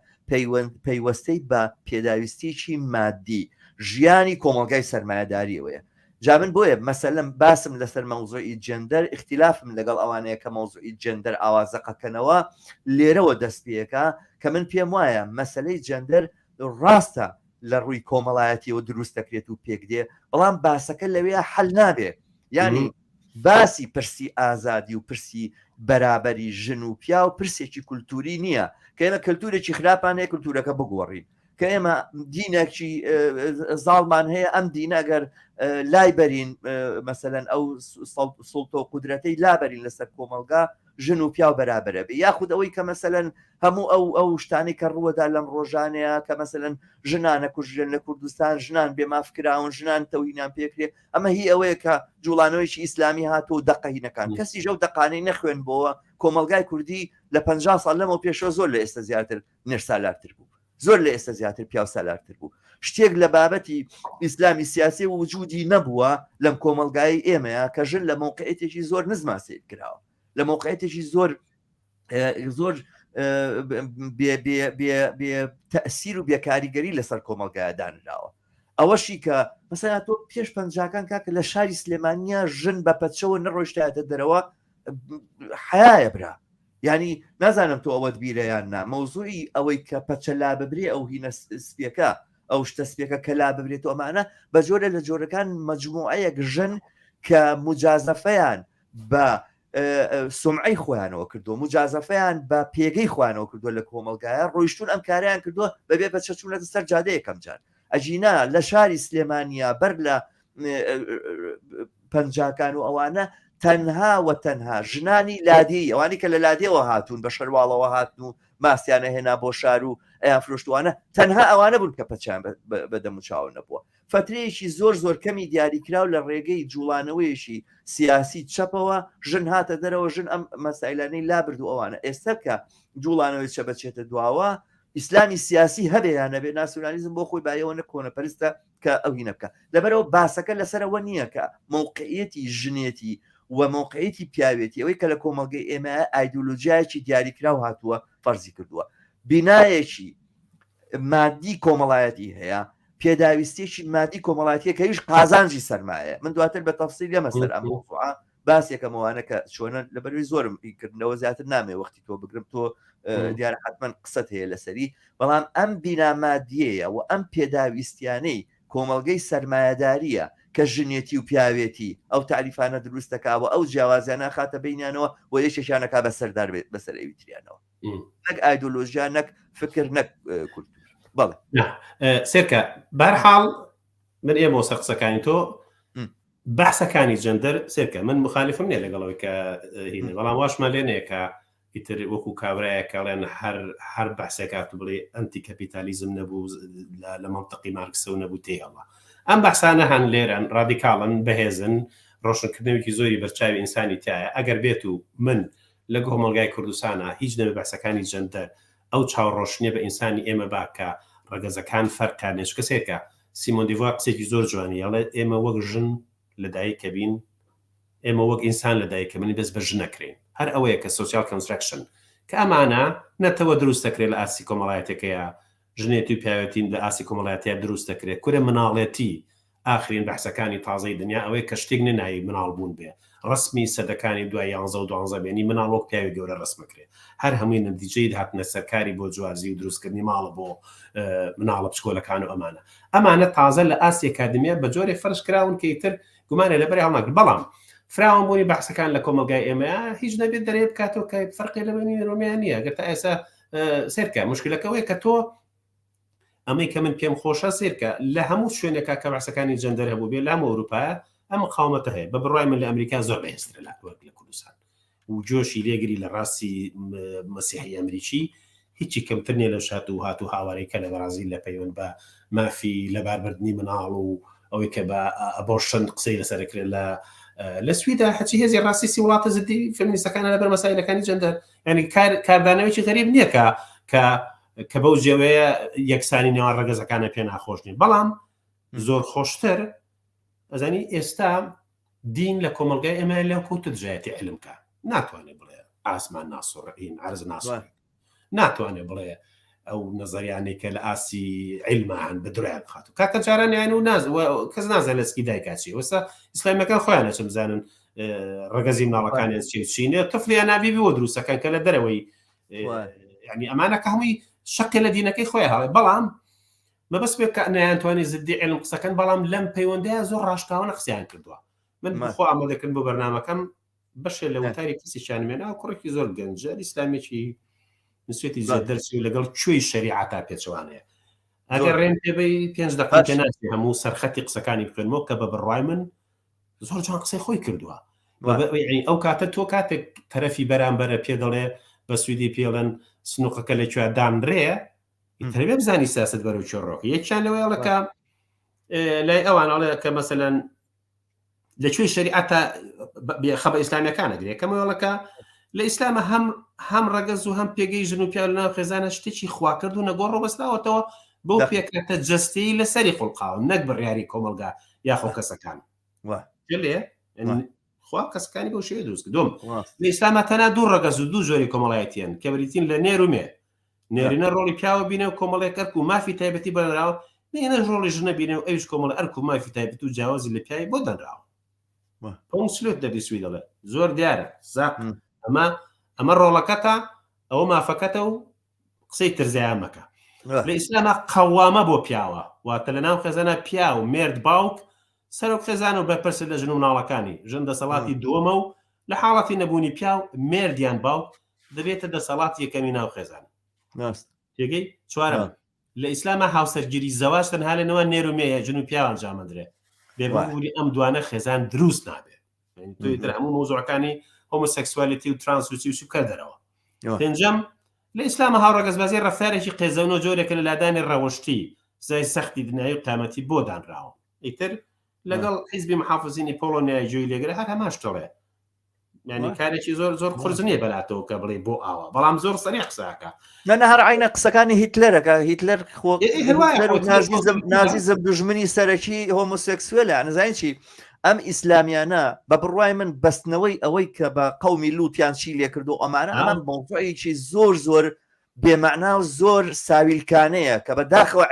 پەیوەستەی بە پێداویستێکی مادی ژیانی کۆمەلگای سەرمایەداریەوەیە جا من بۆیە مەسەلەم باسم لەسەر مەوزوعی جێندەر اختلافم لەگەڵ ئەوانەیە کە مەوزوعی جێندەر ئاوازەقەکەنەوە لێرەوە دەست پێەکە کە من پێم وایە مەسەلەی جێندەر ڕاستە لە ڕووی کۆمەڵایەتیەوە دروست دەکرێت و پێک دێ بەڵام باسەکە لەوەیە حەل نابێت ینی باسی پرسی ئازادی و پرسی بەرابەری ژن و پیا و پرسێکی کولتوری نییە کە ئێمە کللتورێکی خراپان هەیە کللتورەکە بگۆڕین کە ئێمە دینێکی زاڵمان هەیە ئەم دینەگەر لای بەرین مەسەلەن ئەو سڵتۆ قودرەتەی لابەرین لەسەر کۆمەلگا ژن و پیا و بەرابەرە بێ یاخود ئەوەی کە مەسەلەن هەموو ئەو شتانی کە ڕووەدا لەم ڕۆژانەیە کە مەسەلەن ژنانە کوژرێن لە کوردستان ژنان بێمافکراون ژنان تەوهینیان پێکرێ ئەمە هی ئەوەیە کە جوڵانەوەیکی ئیسلامی هاتووە دەقەهینەکان کەسی ژەو دەقانەی نەخوێن بۆەوە کۆمەلگای کوردی لە 50 ساڵ لەمەوە پێشەوە زۆر لە ئێستا زیاتر نێرسالارتر بوو زۆر لە ئێستا زیاتر پیا و سالارتر بوو شتێک لە بابەتی ئیسلامی سیاسی و وجودی نەبووە لەم کۆمەلگای ئێمەیە کە ژن لە موقعیتێکی زۆر نزما سیر کراوە لە موقعیتێکی زۆر تەئسیر و بێکاریگەری لەسەر کۆمەلگایە دانراوە ئەوەشی کە مەسەلا تۆ پێش پەنجاکان کاکە لە شاری سلێمانیە ژن بە پەچەوە نەڕۆیشتایەتە دەرەوە حیایە برا ینی نازانم تۆ ئەوەت بیرەیان نا مەوزوعی ئەوەی کە پەچە لا ببرێ ئەو هینە سپیەکە ئەو شتە سپێکە کە لا ببرێتەوە ئەمانە بە جۆرە لە جۆرەکان مەجموعەیەک ژن کە مجازەفەیان بە سمعی خۆیانەوە کردو مجازەفەیان بە پێگەی خوانەوە کردووە لە کۆمەلگایە ڕۆیشتون ئەم کاریان کردووە بەبێ بە چەچوونەتە سەر جادەیەکەم جار ئەجینا لە شاری سلێمانیا بەر لە پەنجاکان و ئەوانە تەنها و تەنها ژنانی لادی ئەوانی کە لە لادێەوە هاتوون بە شەرواڵەوە هاتن و ماسیانە هێنا بۆ شار و ئەیان فرۆشتوانە تەنها ئەوانە بوون کە پەچیان بەدەموچاو نەبووە فترەیەکی زۆر کەمی دیاریکراو لە ڕێگەی جوڵانەوەیشی سیاسی چەپەوە ژن هاتە دەرەوە ژن ئەم مەسائلانەی لابرد و ئەوانە ئێستا کە جوڵانەوەی چە بچێتە دواوە ئیسلامی سیاسی هەبێیان نەبێ ناسیۆنالیزم بۆ خۆی بایەوە کۆنەپەرستە کە ئەو هینە بکە لەبەرەوە باسەکە لەسەرەوە نییە کە موقعیەتی ژنێتی و موقعیەتی پیاوێتی ئەوەی کە لە کۆمەلگەی ئێمە ئایدۆلۆژیایکی دیاریکراو هاتووە فەرزی کردووە بینایەکی مادی کۆمەڵایەتی هەیە پێداویستێکی مادی کۆمەڵایەتیە کە هیچ قازانجی سەرمایە من دواتر بە تەفسیل لەمە سەر ئەم مۆزوعە باسێکەمەوانە کە چۆنە لەبەروی زۆرم کردنەوە زیاتر نامێ وەختی تۆ بگرم تۆ دیارە حتمما قسەت هەیە لەسەری بەڵام ئەم بینامادیەیە و ئەم پێداویستیانەی کۆمەلگەی سەرمایەداریە کە ژنێتی و پیاوێتی ئەو تعریفانە دروست دەکاوە ئەو جیاوازیانە خاتە بینیانەوە و یەکێکیانەکە بەسەردار بێت بەسەر ئەویتریانەوە نەک ئایدۆلۆژیا نەک فکر نەک کولتور. بەڵێ سێرکە بەرحاڵ من ئێمە وەسە قسەکانی تۆ بەحسەکانی جەندەر سێرکە من مخالفم نییە لەگەڵەوەی کە هینە بەڵام واشمان لێنەیە کە ئیتر وەکو کابرایە کەڵێن هەر بەحسێکات و بڵێ ئەنتی کەپیتالیزم نەبوو لە منطقی مارکسە و نەبوو تێڵە ئەم بەحسانە هەن لێرەن ڕادیکاڵن بەهێزن ڕۆشنکردنەوەی زۆری بەرچاوی ئینسانی تایە ئەگەر بێت و من لە کۆمەلگای کوردستانە هیچ نەبێ بەحسەکانی جەندەر ئەو چاوەڕۆشنیە بە ئینسانی ئێمە باکە ڕەگەزەکان فەرقانێش کەسێکە سیمۆن دیڤوار قسێکی زۆر جوانی ئەڵێ ئێمە وەک ژن لەدایک بین ئێمە وەک ئینسان لەدایکە منی بەس بەژ نەکرێن هەر ئەوەیە کە سوسیال کۆنستراکشن کە ئەمانە نەتەوە دروست دەکرێت لە ئاسی کۆمەڵایەتەکەیە ژنێتی و پیاوەتین لە ئاسی کۆمەڵایەتەیە دروست دەکرێت کورە مناڵێتی ئاخرین بەحسەکانی تازەی دنیا ئەوەیە کە شتێک نەناوی مناڵ بوون بێ ڕسمی سەدەکانی دوای 11 و 12 بێنی مناڵ وەک پیاوی گەورە ڕسمەکرێت هەر هەمووی نەتیجەی هاتنە سەرکاری بۆ جوازی و دروستکردنی ماڵە بۆ مناڵە پشکۆلەکان و ئەمانە تازە لە ئاسی ئەکادمیە بە جۆرێ فەرش کراون کە ئیتر گومانە لەبەر هەڵناگرن بەڵام فراوان بوونی بەحسەکان لە کۆمەلگای ئێمە هیچ نەبێت دەرێ بکاتەوە کە فەرقی لە بینی ڕۆمیان نییە گەر تا ئێستا سێرکە مشکلەکەوەیە کە تۆ ئەمەی کە من پێم خۆشە سێرکە لە هەموو شوێنێکا کە بەحسەکانی جەندەر هەبوو بێ لە هەموو ئەوروپا ئەم مقاومەتە هەیە بە بڕای من لە ئەمریکا زۆر بەهێزترە لە کوردستان و جۆشی لێگری لە ڕاستی مەسیحی ئەمریکی هیچی کەمتر نیە لە شات و هات و هاوارەی کە لە بەرازیل لە پەیوەند بە مافی لەباربردنی مناڵ و ئەوەی کە بە ئەبۆرشن قسەی لەسەرکرێت لە سویدا هەچی هێزی ڕاستیسی وڵاتە زدی فێمینیستەکانە لەبەر مەسایلەکانی جەندەر ینی کاردانەوەیکی غەریب نییە کە بەو جێوەیە یەکسانی نێوان ڕەگەزەکانە پێ ناخۆش نیە بەڵام زۆر خۆشتر ئەزانی ئێستا دین لە کۆمەلگای ئێمە لەو کەوتە دژایەتی علمکە ناتوانێت بڵێ ئاسمان ناسوڕین عەرز ناسوڕین ناتوانێت بڵێ ئەو نەزەریانەی کە لە ئاسی علمان بە دوای بخات و کاکە جارانیان و کەس نازانێت لەسکی دایکاچی وەستا ئیسلامەکان خۆیانە چ بزانن ڕەگەزی مناڵەکانیان چینێ تفلیان نابیبیەوە دروستەکان کە لە دەرەوەی ینی ئەمانە کە هەمووی شەقی لە دینەکەی خۆی هەڵێ بەڵام مەبەست بێت کە نەیانتوانی زدی علم قسەکەن بەڵام لەم پەیوەندەیە زۆر ڕاشکاوانە قسەیان کردووە من خۆ ئامادەکردن بۆ بەرنامەکەم بەشێ لە وتاری کەسیشانمێنە کوڕێکی زۆر گەنجە ئیسلامێکی نسوێتی زەردەرسی و لەگەڵ کوێی شەریعەتا پێچەوانەیە ئەگەر ڕێن پێبەی 5 دقیقە ناسی هەموو سەرخەتی قسەکانی بکەنەوە کە بە بڕای من زۆر جوان قسەی خۆی کردووە ئەو کاتە تۆ کاتێک تەرەفی بەرامبەرە پێ دەڵێ بە سویدی پێڵەن سنووقەکە لەکوێ دانڕێ تەربێ بزانی سیاست بەرەو چۆڕۆک یەکیان لەوەیەڵەکە لای ئەوانەڵێ کە مەسەلەن لەکوێی شەریعەتە خەبە ئیسلامیەکانە گرێکەمەوەڵەکە لە ئیسلامە هەم ڕەگەز و هەم پێگەی ژن و پیاو لەناو خێزانە شتێکی خواکرد و نەگۆڕ ڕۆبەستاوەتەوە بەو پێکەتە جەستەی لەسەری خوڵقاوە نەک بڕیاری کۆمەلگا یاخۆ کەسەکان لێ خوا کەسەکانی بەو شێوەیە دروست کردوم لە ئیسلامە تەنها دوو ڕەگەز و دوو جۆری کۆمەڵایەتیان کە بریتین لە نێر و مێ نێرینە ڕۆڵی پیاوە بینە و کۆمەڵێک ئەرک و مافی تایبەتی بەنراوە نێنە ڕۆڵی ژنە بینە و ئەویش کۆمەڵ ئەرک و مافی تایبەت و جیاوازی لە پیاوی بۆ دەنراوە پۆنسلوت دەبی سوی دەڵێ زۆر دیارە زاق ئەمە ڕۆڵەکەتە ئەوە مافەکەتە و قسەی ترزیامەکە لە ئیسلامە قەوامە بۆ پیاوە واتە لە ناو خێزانە پیا و مێرد باوک سەرۆک خێزان و بەرپرس لە ژن و مناڵەکانی ژن دەسەڵاتی دووەمە و لە حاڵەتی نەبوونی پیاو مێردیان باوک دەبێتە دەسەڵات یەکەمی ناو خێزان تێگەی چوارەم لە ئیسلامە هاوسەرگیری زەواج تەنها لەنەوە نێر و مێیە ژن و پیاوان جامەدرێ بێبووری ئەم دوانە خێزان دروست نابێت تویتر هەموو مۆزوعەکانی هۆمۆسێکسوالیتی و ترانسوسی و سوکە دەرەوە پێنجەم لە ئیسلامە هاوڕەگەزبازی ڕەفتارێکی قێزەونە جۆرێکە لە لادانی ڕەوەشتی زای سەختی دنیای و قیامەتی بۆ دانراوە ئیتر لەگەڵ حیزبی محافظینی پۆلۆنیای جوی لێگرە هەر هەماش تۆڵێ یعنی کارێکی زۆر زۆر قورس نییە بەلاتەوە کە بڵێ بۆ ئاوە بەڵام زۆر سەریع قساکە نە هەر عینە قسەکانی هیتلەرەکە هیتلەر نازیزم دوژمنی سەرەکی هۆمۆسێکسوێلە نزانین چی ئەم ئیسلامیانە بە بڕوای من بەستنەوەی ئەوەی کە بە قەومی لووتیان چی لێ کردو ئەمانە ئەمان مۆزوعێکی زۆر زۆر بێمەعنا و زۆر ساویلکانەیە کە بەداخەوە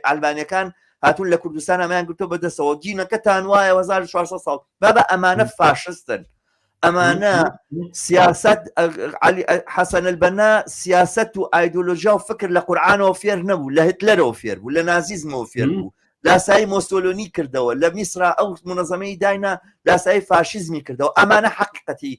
ئەلمانیەکان هاتوون لە کوردستان ئەمان گرتۆ بەدەستەوە جینەکەتان وایە 1400 ساڵ بابە ئەمانە فاشستن ئەمانە سیاست حەسەن البەنا سیاست و ئایدۆلۆژیا و فکر لە قورعانەوە فێر نەبوو لە هتلەرەوە فێر بوو لە نازیزمەوە فێر بوو لاسایی مۆسۆلۆنی کردەوە لە میسرا ئەو منەظەمەی داینا لاسایی فاشیزمی کردەوە ئەمانە حقیقەتی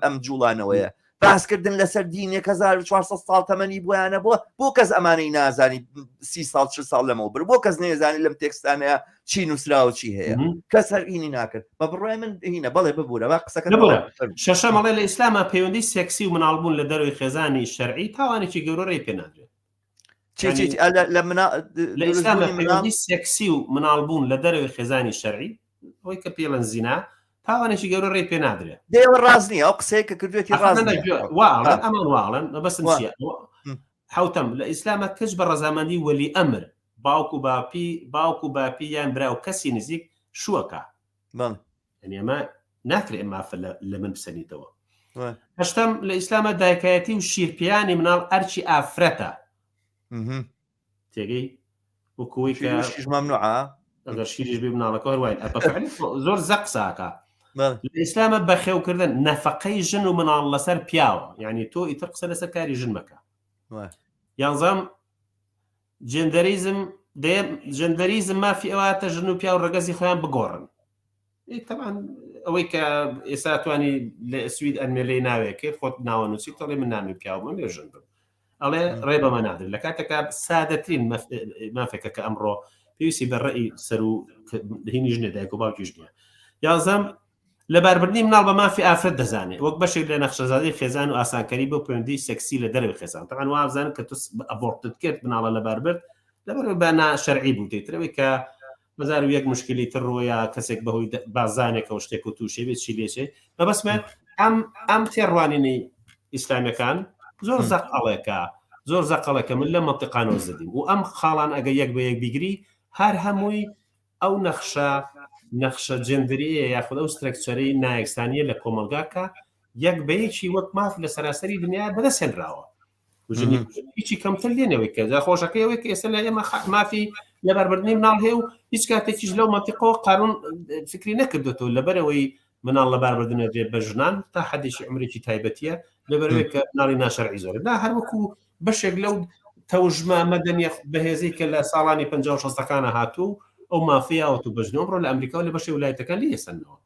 ئەم جوڵانەوەیە باسکردن لەسەر دینێک 1400 ساڵ تەمەنی بۆیانە بۆ کەس ئەمانەی نازانی 30 ساڵ 40 ساڵ لەمەوە بر بۆ کەس نێزانی لەم تێکستانەیە چی نووسراوە چی هەیە کەس هەرئینی ناکرد بە بڕای من هینە بەڵێ ببوورە با قسەکە شەشەم ئەڵێ لە ئیسلامە پەیوەندی سێکسی و مناڵبوون لە دەروی خێزانی شەرعی تاوانێکی گەورەی پێناگرێت لە ئیسلامە پەیوەندی سێکسی و مناڵبوون لە دەروی خێزانی شەرعی ئەوەی کە پێڵەن زینا تاوانێکی گەورە ڕێ پێ نادرێت دێوە ڕازنی ئەو قسەیە کە کردوێتی ئەمان واڵن بەسن حوتەم لە ئیسلامە کەس بە ڕەزامەندی وەلی ئەمر باوکو باپی یان براو کەسی نزیک شووەکە ئەمە ناکرێت ئەمافە لە من بسەنیتەوە هەشتم لە ئیسلامە دایکایەتی و شیرپیانی مناڵ ئەرچی ئافرەتە تێگەی وەکوی کە ممنوعە ئەگەر شیریش بێ مناڵەکە وای زۆر زەق ساکە لە ئیسلامە بەخێوکردن نەفەقەی ژن و مناڵ لەسەر پیاوە یعنی تۆ ئیتر قسە لەسەر کاری ژن مەکە یانزەم جندەریزم مافی ئەواتە ژن و پیا و ڕەگەزی خۆیان بگۆڕن طبعا ئەوەی کە ئێستا توانی لە سوید ئەنمێلەی ناوێکێت خۆت ناوەنووسی تەڵێ من نامی پیاومە مێ ژن بم ئەڵێ ڕێ بەمە نادر لە کاتێکە سادەترین مافێکە کە ئەمڕۆ پێویستی بە ڕێی سەر و هینی ژنێ دایک و باوکی ژنیە یازەم لەباربردنی مناڵ بە مافی ئافرەت دەزانێت وەک بەشێک لە نەخشەزادەی خێزان و ئاسانکاری بۆ پەیوەندی سەکسی لە دەروی خێزان تەمان وابزانن کە تو ئەبۆرتت کرد مناڵە لەباربرد لەبەرەوەی بە ناشەرعی بوو تێترەوەی کە بەزار و یەک مشکلی تر ڕۆیە کەسێک بەهۆی بازانێکەوە شتێک و تووشێ بێت چی لێچێ بەبەسمە ئەم تێڕوانینەی ئیسلامیەکان زۆر زەقەڵێکە زۆر زەقەڵەکە من لە مەنتیقانەوە زدیم و ئەم خاڵان ئەگە یەک بە یەک بیگری هەر هەمووی ئەو نەخشە جندریە یاخود ئەو سترەکچەرەی نایەکسانیە لە کۆمەلگاکە یەک بەیەکی وەک ماف لە سەراسەری دنیا بەدەستێنراوە هیچی کەمتر لێنەوەی کە خۆشەکەیەوەی کە ئێستا لە ئێمە مافی لەباربردنی مناڵ هەیە و هیچ کاتێکیش لەو مەنتیقەوە قانون فکری نەکردوێتەوە لەبەرەوەی مناڵ لەباربردنە دێ بە ژنان تا حەدێکی عمرێکی تایبەتیە لەبەرەوەی کە مناڵی ناشەرعی زۆر نا هەروەکو بەشێک لەو تەوژمە مەدەنیە بەهێزەی کە لە ساڵانی 50-60ەکانە هاتوو ئەو مافیاوەت و بەژنەوە بڕۆ لە ئەمریکا و لە بەشی وڵایەتەکان لێسەنەوە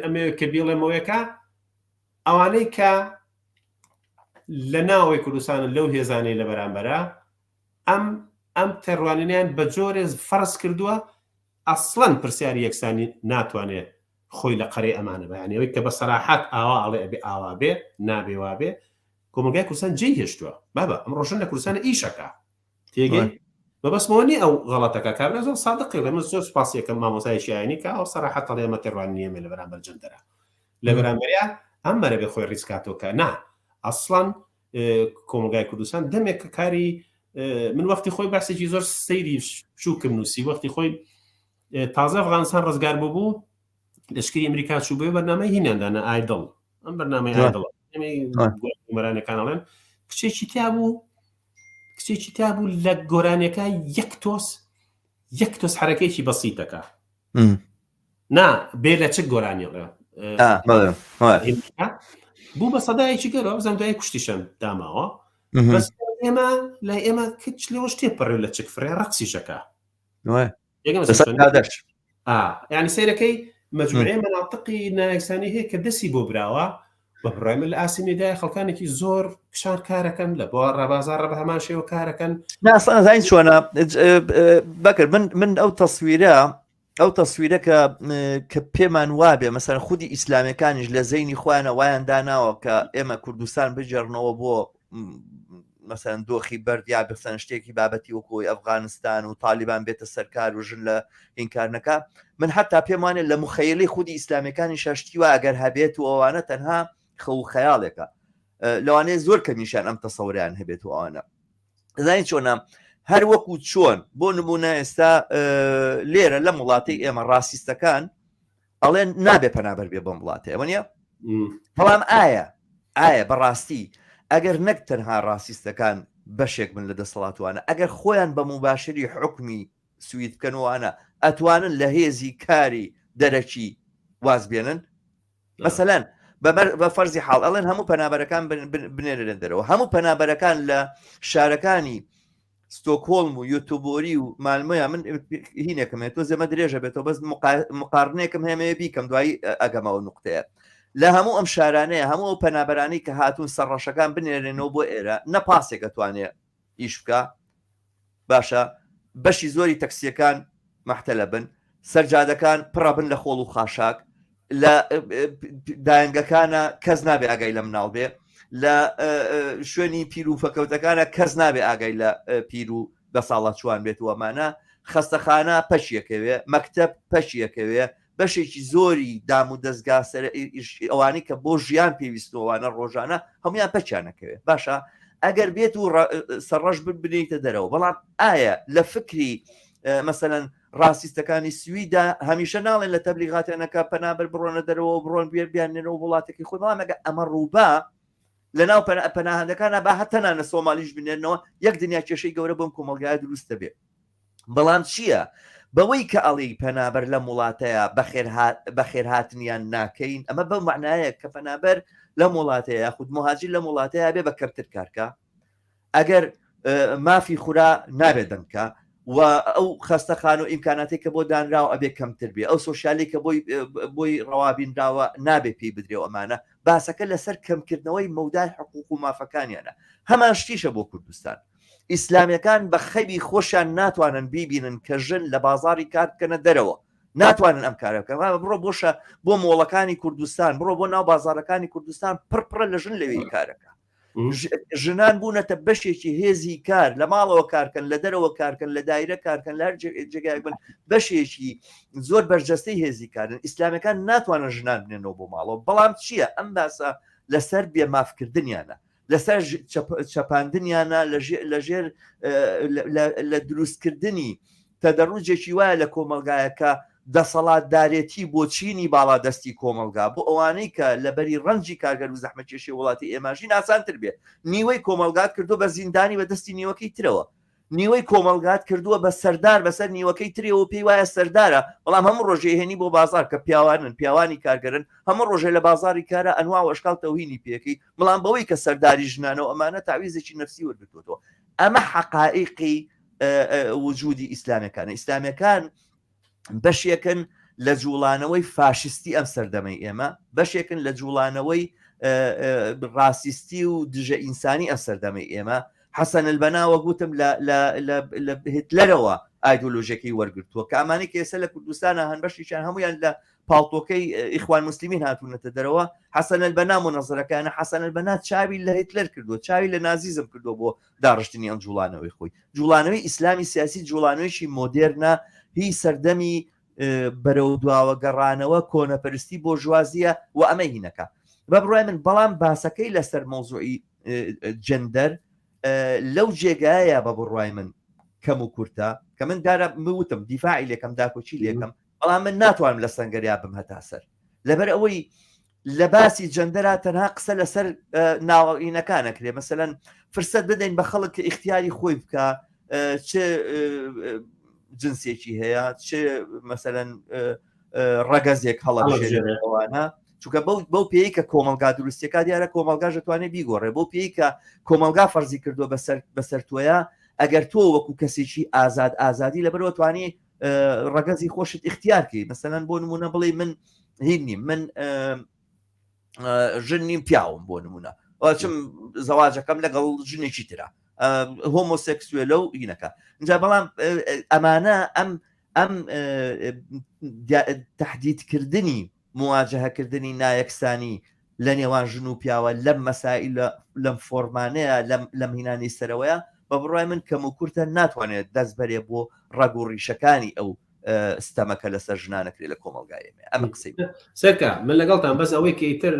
ئەمێ کە بیڵێمەوەیەکە ئەوانەی کە لە ناوەی کوردستانە لەو هێزانەی لە بەرامبەرە ئەم تەڕوانینیان بە جۆرێ فەرز کردووە ئەسڵەن پرسیاری یەکسانی ناتوانێت خۆی لە قەرەی ئەمانە بەیانەوەی کە بە سەراحەت ئاوا ئەڵێ ئەبێ ئاوا بێ نابێ وا بێ کۆمەلگای کوردستان جێی هێشتووە بابە ئەم ڕۆژن لە کوردستانە ئیشەکە تێگەی بەبەسمەوەنی ئەو غەڵەتەکە کابرا زۆر سادقی لە من زۆر سپاسیەکەم مامۆسای شایانی کە ئەو سەراحەت ئەڵێ ئەمە تێڕوانینیەمێ لە بەرامبەر جەندەرە لە بەرامبەریا ئەم بەرە بێ خۆی ڕیسکاتەوە کە نا ئەسڵەن کۆمەلگای کوردستان دەمێک کاری من وەختی خۆی باسێکی زۆر سەیری شوکم نووسی وەختی خۆی تازە ئەفغانستان ڕزگار بوو لەشکری ئەمریکا چوو بێ بەرنامەی هینیاندانە ئایدڵ ئەم بەرنامەی ئایدڵ مەرانەکان ئەڵێن کچێکی تیا بوو لە گۆرانەکە یەک تۆس حرەکەیکی بەسیتەکە نا بێ لە چ گۆرانی بوو بە سەدایەکی گەرەوە بزانام دوای کوشتیشان داماوە بەس ئێمە لای ئێمە کچ لەوە شتێ پەڕێ لە چک فرێ ڕەقسیشەکە یعنی سەیرەکەی مەجموعەیە مەناطقی نایەکسانی هەیە کە دەستی بۆ براوە بە بڕای من لە ئاسیمیدای خەڵکانێکی زۆر کشان کارەکەن لە بۆ ڕەبازارە بە هەمان شێوە کارەکەن ناسەنزین چۆنە بەکرد من ئەو تەسویرە کە پێمان وابێ مەسەن خودی ئیسلامیەکانیش لە زەینی خۆیانە وایان داناوە کە ئێمە کوردستان بجێڕنەوە بۆ مەسەن دۆخی بەرد یا بخسەن شتێکی بابەتی وەکۆی ئەفغانستان و تالیبان بێتە سەرکار و ژن لە ئینکارنەکە من حتا پێم وانێت لە مخەیلی خودی ئیسلامیەکانی شەشتی وە ئەگەر هەبێت و ئەوانە تەنها خەو خەیاڵێکە لەوانەیە زۆر کەمیشان ئەم تەسەوریان هەبێت و ئەوانە زین چۆنە هەر وەکو چۆن بۆ نمونە ئێستا لێرە لە وڵاتی ئێمە ڕاستیستەکان ئەڵێن نابێ پەنابەر بێ بەم وڵاتێ ئەوەنیە بەڵام ئایا بەڕاستی ئەگەر نەک تەنها ڕاستیستەکان بەشێک من لە دەسەڵاتوانە ئەگەر خۆیان بە مباشری حکمی سوید بکەنەوەوانە ئەتوانن لە هێزی کاری دەرەکی واز بێنن مەسەلەن بە فەرزی حاڵ ئەڵێن هەموو پەنابەرەکان بنێرن دەرەوە هەموو پەنابەرەکان لە شارەکانی ستۆکۆڵم و یوتوبۆری و مالمۆیان من هینێکم تۆ زەمە درێژە بێتەوە بەس مقارنێکم هەمەیە بیکەم دوایی ئەگەمەوە نقطەیە لە هەموو ئەم شارانەیە هەموو ئەو پەنابەرانی کە هاتوون سەرڕەشەکان بنێرێنەوە بۆ ئێرە نەپاسێک دەتوانێت ئیش بکە باشە بەشی زۆری تەکسیەکان مەحتەلە بن سەرجادەکان پڕە بن لە خۆڵ و خاشاک لە دایەنگەکانە کەس نابێ ئاگای لە مناڵ بێ لە شوێنی پیر و فەکەوتەکانە کەس نابێ ئاگای لە پیر و بە ساڵات چوان بێت وەمانە خەستەخانە پەشیەکەوێ مەکتەب پەشیەکەوێ بەشێکی زۆری دام و دەستگا ئەوانی کە بۆ ژیان پێویستەوەوانە ڕۆژانە هەمویان پەچیانەکەوێت باشە ئەگەر بێت و سەرڕەش بنیتە دەرەوە بەڵام ئایا لە فکری مەسەلەن ڕاستیستەکانی سویدا هەمیشە ناڵێن لە تەبلیغاتیانەکە پەنابەر بڕۆنە دەرەوە بڕۆن بێر بیانێنەوە وڵاتێکی خۆی بەڵام ئەگە ئەمە ڕووبا لە ناو پەناهەندەکانە با هەتەنانە سۆمالیش بنێنەوە یەک دنیا کێشەی گەورە بۆم کۆمەلگای دروستە بێ بەڵام چییە بەوەی کە ئەڵی پەنابەر لە وڵاتەیە بەخێرهاتنیان ناکەین ئەمە بەو معنایە کە پەنابەر لە وڵاتەیە یاخود مهاجر لە وڵاتەیە بێ بە کەمتر کارکە ئەگەر مافی خورا نابێت دەنکە و ئەو خەستەخان و ئیمکاناتی کە بۆ دانراوە ئەبێ کەمتر بێ ئەو سۆشیالی کە بۆی ڕەوابینراوە نابێ پێی بدرێ ئەمانە باسەکە لەسەر کەمکردنەوەی مەودای حقوق و مافەکانیانە هەمان شتیشە بۆ کوردستان ئیسلامیەکان بە خەبی خۆشیان ناتوانن بیبینن کە ژن لە بازاری کار بکەنە دەرەوە ناتوانن ئەم کارە بکەن بڕۆ بۆشە بۆ مۆڵەکانی کوردستان بڕۆ بۆ ناو بازارەکانی کوردستان پڕپڕە لە ژن لەوێی کارەکە ژنان بوونەتە بەشێکی هێزی کار لە ماڵەوە کارکەن لە دەرەوە کارکەن لە دایرە کارکەن لە جێگای بن بەشێکی زۆر بەرجەستەی هێزی کارن ئیسلامیەکان ناتوانن ژنان بنێنەوە بۆ ماڵەوە بەڵام چییە ئەم باسە لەسەر بێمافکردنیانە لەسەر چەپاندنیانە لەژێر لە دروستکردنی تەدەڕوجێکی وایە لە کۆمەلگایەکە دەسەڵاتدارێتی بۆ چینی باڵادەستی کۆمەلگا بۆ ئەوانەی کە لەبەری ڕەنجی کارگەر و زەحمەتکێشی وڵاتی ئێماژین ئاسانتر بێت نیوەی کۆمەلگات کردو بە زیندانی بە دەستی نیوەکەی ترەوە نیوەی کۆمەلگات کردووە بە سەردار بەسەر نیوەکەی ترەوە پێی وایە سەردارە بەڵام هەموو ڕۆژێ هێنی بۆ بازار کە پیاوانن پیاوانی کارگەرن هەموو ڕۆژێ لە بازاری کارە ئەنوا و ئەشکال تەوهینی پێکەی بەڵام بەوەی کە سەرداری ژنانەوە ئەمانە تاویزێکی نەفسی وەرگرتووەوە ئەمە حەقائیقی وجودی ئیسلامیەکانە ئیسلامیەکان بەشێکن لە جوڵانەوەی فاشستی ئەم سەردەمەی ئێمە بەشێکن لە جوڵانەوەی ڕاستیستی و دژە ئینسانی ئەم سەردەمەی ئێمە حەسەن البەناوە گوتم لە هتلەرەوە ئایدۆلۆژیەکەی وەرگرتووە کە ئەمانی کە ئێستا لە کوردستانە هەن بەشیشان هەمویان لە پاڵتۆکەی ئیخوان مسلمین هاتوونەتە دەرەوە حەسەن البەنا مونەزەرەکانە حەسەن البەنا چاوی لە هتلەر کردووە چاوی لە نازیزم کردو بۆ داڕشتنی ئەم جوڵانەوەی خۆی جوڵانەوەی ئیسلامی سیاسی جوڵانەوەیشی مۆدێرنە هی سەردەمی بەرەو دواوە گەڕانەوە کۆنەپەرستی بۆ ژوازیە و ئەمە هینەکە بە بڕای من بەڵام باسەکەی لەسەر مۆزوعی جەندەر لەو جێگایە بە بڕای من کەم و کورتە کە من دارە بوتم دیفاعی لێکم داکۆچی لێکم بەڵام من ناتوانم لە سەنگەریا بم هەتا سەر لەبەر ئەوەی لە باسی جەندەرا تەنها قسە لەسەر ناوەڕینەکانەکرێ مەسەلەن فرسەت بدەین بە خەڵک کە ئیختیاری خۆی بکە چه جنسێکی هەیە چه مەسەلەن ڕەگەزێک هەڵەوانە چونکە بەو پێی کە کۆمەلگا دروستیەکە دیارە کۆمەلگا دەتوانێت بیگۆڕێ بۆ پێی کە کۆمەلگا فەرزی کردووە بەسەر تۆیە ئەگەر تۆ وەکو کەسێکی ئازادی لەبەرەوە توانی ڕەگەزی خۆشت اختیارکەی مەسەلەن بۆ نمونە بڵێ من هینیم من ژن نیم پیاوم بۆ نمونە چم زەواجەکەم لەگەڵ ژنێکی ترە هۆمۆسێکسوێلە و هینەکە اینجا بەڵام ئەمانە ئەم تهدیدکردنی مواجهەکردنی نایەکسانی لە نێوان ژن و پیاوە لەم مەسائل لەم فۆرمانەیە لەم هینانی سەرەوەیە بە بڕای من کەم و کورتە ناتوانێت دەست بەرێ بۆ ڕەگ و ڕیشەکانی ئەو ستەمەکە لەسەر ژنانەکرێت لە کۆمەلگایەمێ ئەمە قسەی سەرکە من لەگەڵتان بەس ئەوەی کە ئیتر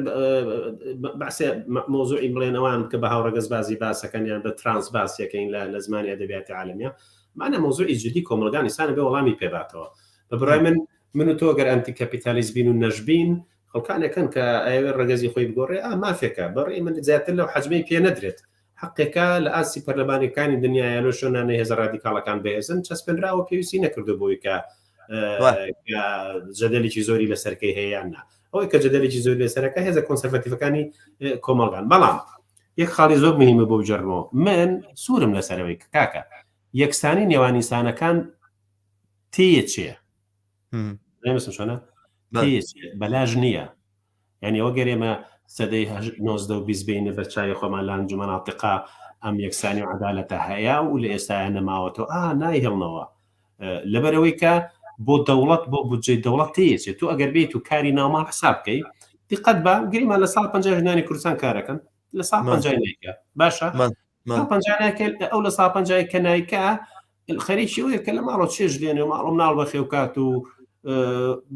بەسێ مۆزوعی بڵێنەوەیان کە بە هاوڕەگەز بازی باسەکەنیان بە ترانس باسیەکەین لە زمانی ئەدەبیاتی عالەمیە مانە مۆزوعی جدی کۆمەلگانی سانە بێ وەڵامی پێباتەوە بە بڕای من و تۆ گەر ئەنتی کەپیتالیزم بین و نەژبین خەڵکانێکن کە ئەوێ ڕەگەزی خۆی بگۆڕێ مافێکە بەڕێ من زیاتر لەو حەجمەی پێ نەدرێت حقێکە لە ئاسی پەرلەمانەکانی دنیاە لە شوێنانەی هێزە ڕادیکاڵەکان بەهێزن چەسپێنراوە پێویستی نەکردو بۆی کە جەدەلێکی زۆری لەسەرکەی هەیەیاننا ئەوەی کە جەدەلێکی زۆری لەسەرەکە هێزە کۆنسەرڤەتیڤەکانی کۆمەلگان بەڵام یەک خاڵی زۆر مهمە بۆ بجەڕنەوە من سوورم لەسەرەوەی کاکە یەکسانی نێوان ئینسانەکان تێچێ شۆنە بەلاژ نییە، یعنی ئەوە گەرێمە سەدەی 1920 بینە بەرچاوی خۆمان لە ئەنجومە ناتقا ئەم یەکسانی و عەدالەتە هەیە و لە ئێستایە نەماوەتەوە نایهێڵنەوە لەبەرەوەی کە بۆ دەوڵەت بۆ بودجەی دەوڵەت تێچێت تو ئەگەر بێت و کاری ناومان حساب بکەی دقت بە گریمان لە ساڵ 50 ژنانی کوردستان کارەکەن لە ساڵ 50 باشە ئەو لە ساڵ 50 کە نایکە خەریکی ئەوەیە کە لە ماڵەوە چێژ لێنێ و ماڵم ناڵ بەخێ و کات و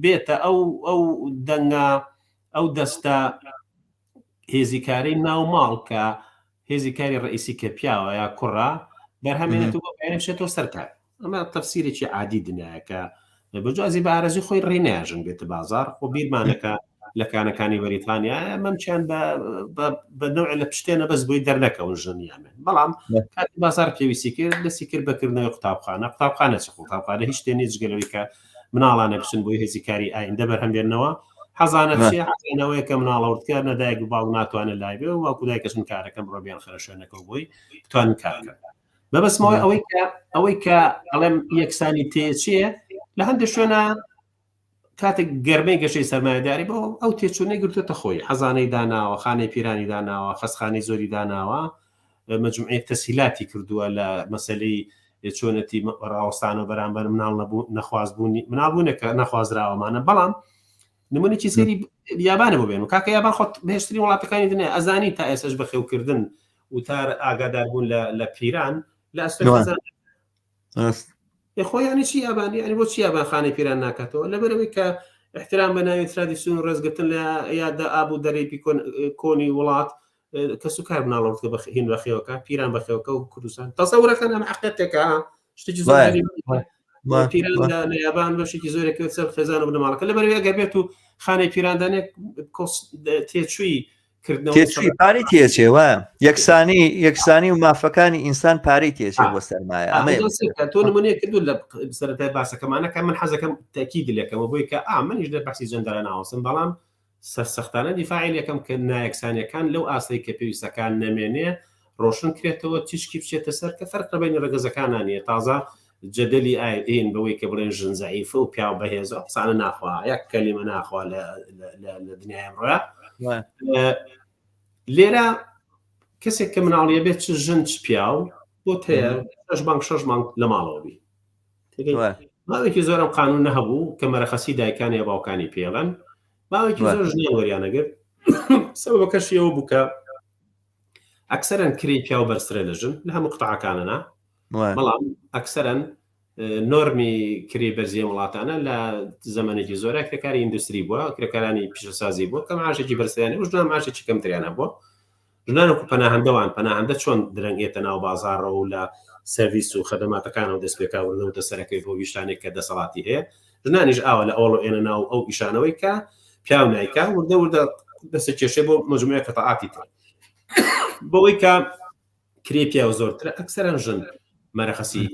بێتە ئەو دەنگە ئەو دەستە هێزیکاری ناو ماڵ کە هێزیکاری ڕئیسی کە پیاوە یا کوڕا بەرهەمێنێت و بۆێنێشێتەوە سەرکار ئەمە تەفسیرێکی عادی دنیاکە بەجوازی بە ئارەزی خۆی ڕێناژن بێتە بازار خۆ بیرمانەکە لە کانەکانی بەریتانیا مەمچیان بە نوع لە پشتێنە بەس بۆی دەرنەکەون ژنیامێن بەڵام کاتی بازار پێویستی کرد دەستی کرد بەکردنەوەی قوتابخانە چ قوتابخانە هیچ شتێ نیت جگەلەوەی کە مناڵانە بچن بۆی هێزیکاری ئایندە بەرهەمبێنەوە حەزانەوەیە کە مناڵەوردکار نەدایک و باو ناتوانێت لای بێ و واکو دایکەشن کارەکەم ڕۆبیان خەرشێنەکەەوە بۆی توان کارکە بەبستمەوەی ئەوەی کە ئەڵێم یەکسانی تێچێ لە هەندێک شوێنە کاتێک گەرمەی گەشەی سەرمایه‌داری بۆ ئەو تێچوونەی گرتوتە خۆی حەزانەی داناوە خانەی پیرانی داناوە خەستخانەی زۆری داناوە مەجموعەیەک تەسهیلاتی کردووە لە مەسەلەی چۆنەتی ڕاوەستانە بەرامبەر مناڵ نەخوازبوونی مناڵبوونێکە نەخوازراوەمانە بەڵام نمونێکی سەری یابانە بۆ بێن و کاکە یابان خۆت بەهێشترین وڵاتەکانی دنیا ئەزانی تا ئێسش بەخێوکردن و تا ئاگاداربوون لە پیران لە ئەستۆ خۆیانی چی یابانی ینی بۆ چی یابان خانەی پیران ناکاتەوە لەبەرەوەی کە احترام بە ناوی ترادیسیۆن و ڕێزگرتن لە یادا ئاب و دەرەی کۆنی وڵات کە سوکار مناڵەوردکە هین بەخێوەکە پیران بەخێوەکە و کوردستان تەسەورەکەن ئەم حەقیقەتێکە شتێکی زۆر پیران لە یابان بەشێکی زۆرێکی سەر خێزان و بنەماڵەکە لەبەرەوەی ئەگەر بێت و خانەی پیراندانێک تێچووی تێچووی پارەی تێچێ وایە یەکسانی و مافەکانی ئینسان پارەی تێچێ بۆ سەرمایە تۆ نمونەیە کردو لە سەرەتای باسەکەمانەکە من حەزەکەم تاکید لەکەمە بۆی کە منیش لە بەحسی جەندەرە ناوەسم بەڵام سەرسەختانە دیفاعی یەکەم کە نایەکسانیەکان لەو ئاسایی کە پێویستەکان نەمێنێ ڕۆشن کرێتەوە تیشکی بچێتە سەر کە فەرق بین ڕێگەزەکانان نیە تازە جدلی ئاین بەوەی کە بڵێن ژن زەعیفە و پیاو بەهێزە قسانە ناخوا یەک کەلیمە ناخوا لە دنیای ئەمڕۆ لێرە کەسێک کە مناڵیە بێت چ ژن چ پیاو بۆ هەیە 6 مانگ لە ماڵەوە بی ماوەیەکی زۆرم قانون نەهەبوو کە مەرەخەسی دایکانی یا باوکانی پێڵەن ماوەیەکی زۆر ژنیان وەریانەگرت سەبەبەکەشیەوە بوو کە ئەکسەرەن کری پیاو بەرزترە لە ژن لە هەموو قوتاعەکانەنا بەڵام ئەکسەرەن نۆرمی کری بەرزیە وڵاتانە لە زەمانێکی زۆرە کرێکاری ئیندوستری بووە کرێکارانی پیشەسازی بووە کە معاشێکی بەرزیانە و ژنان معاشێکی کەمتریانە بووە ژنان وەکو پەناهەندە چۆن درەنگێتە ناو بازاڕەوە و لە سەرویس و خەدەماتەکانەوە دەست پێکاوردنەوە سەرەکەی بۆ ویشتانێک کە دەسەڵاتی هەیە ژنانیش ئاوە لە ئەوڵ ئێنە ناو ئەو ئیشانەوەی کە پیاو نایکا وردە دەستە کێشێ بۆ مەجموعەیە قەتەعاتی تر بۆەوەی کە کرێ پیاو زۆرترە ئەکسەرەن ژن مەرەخەسی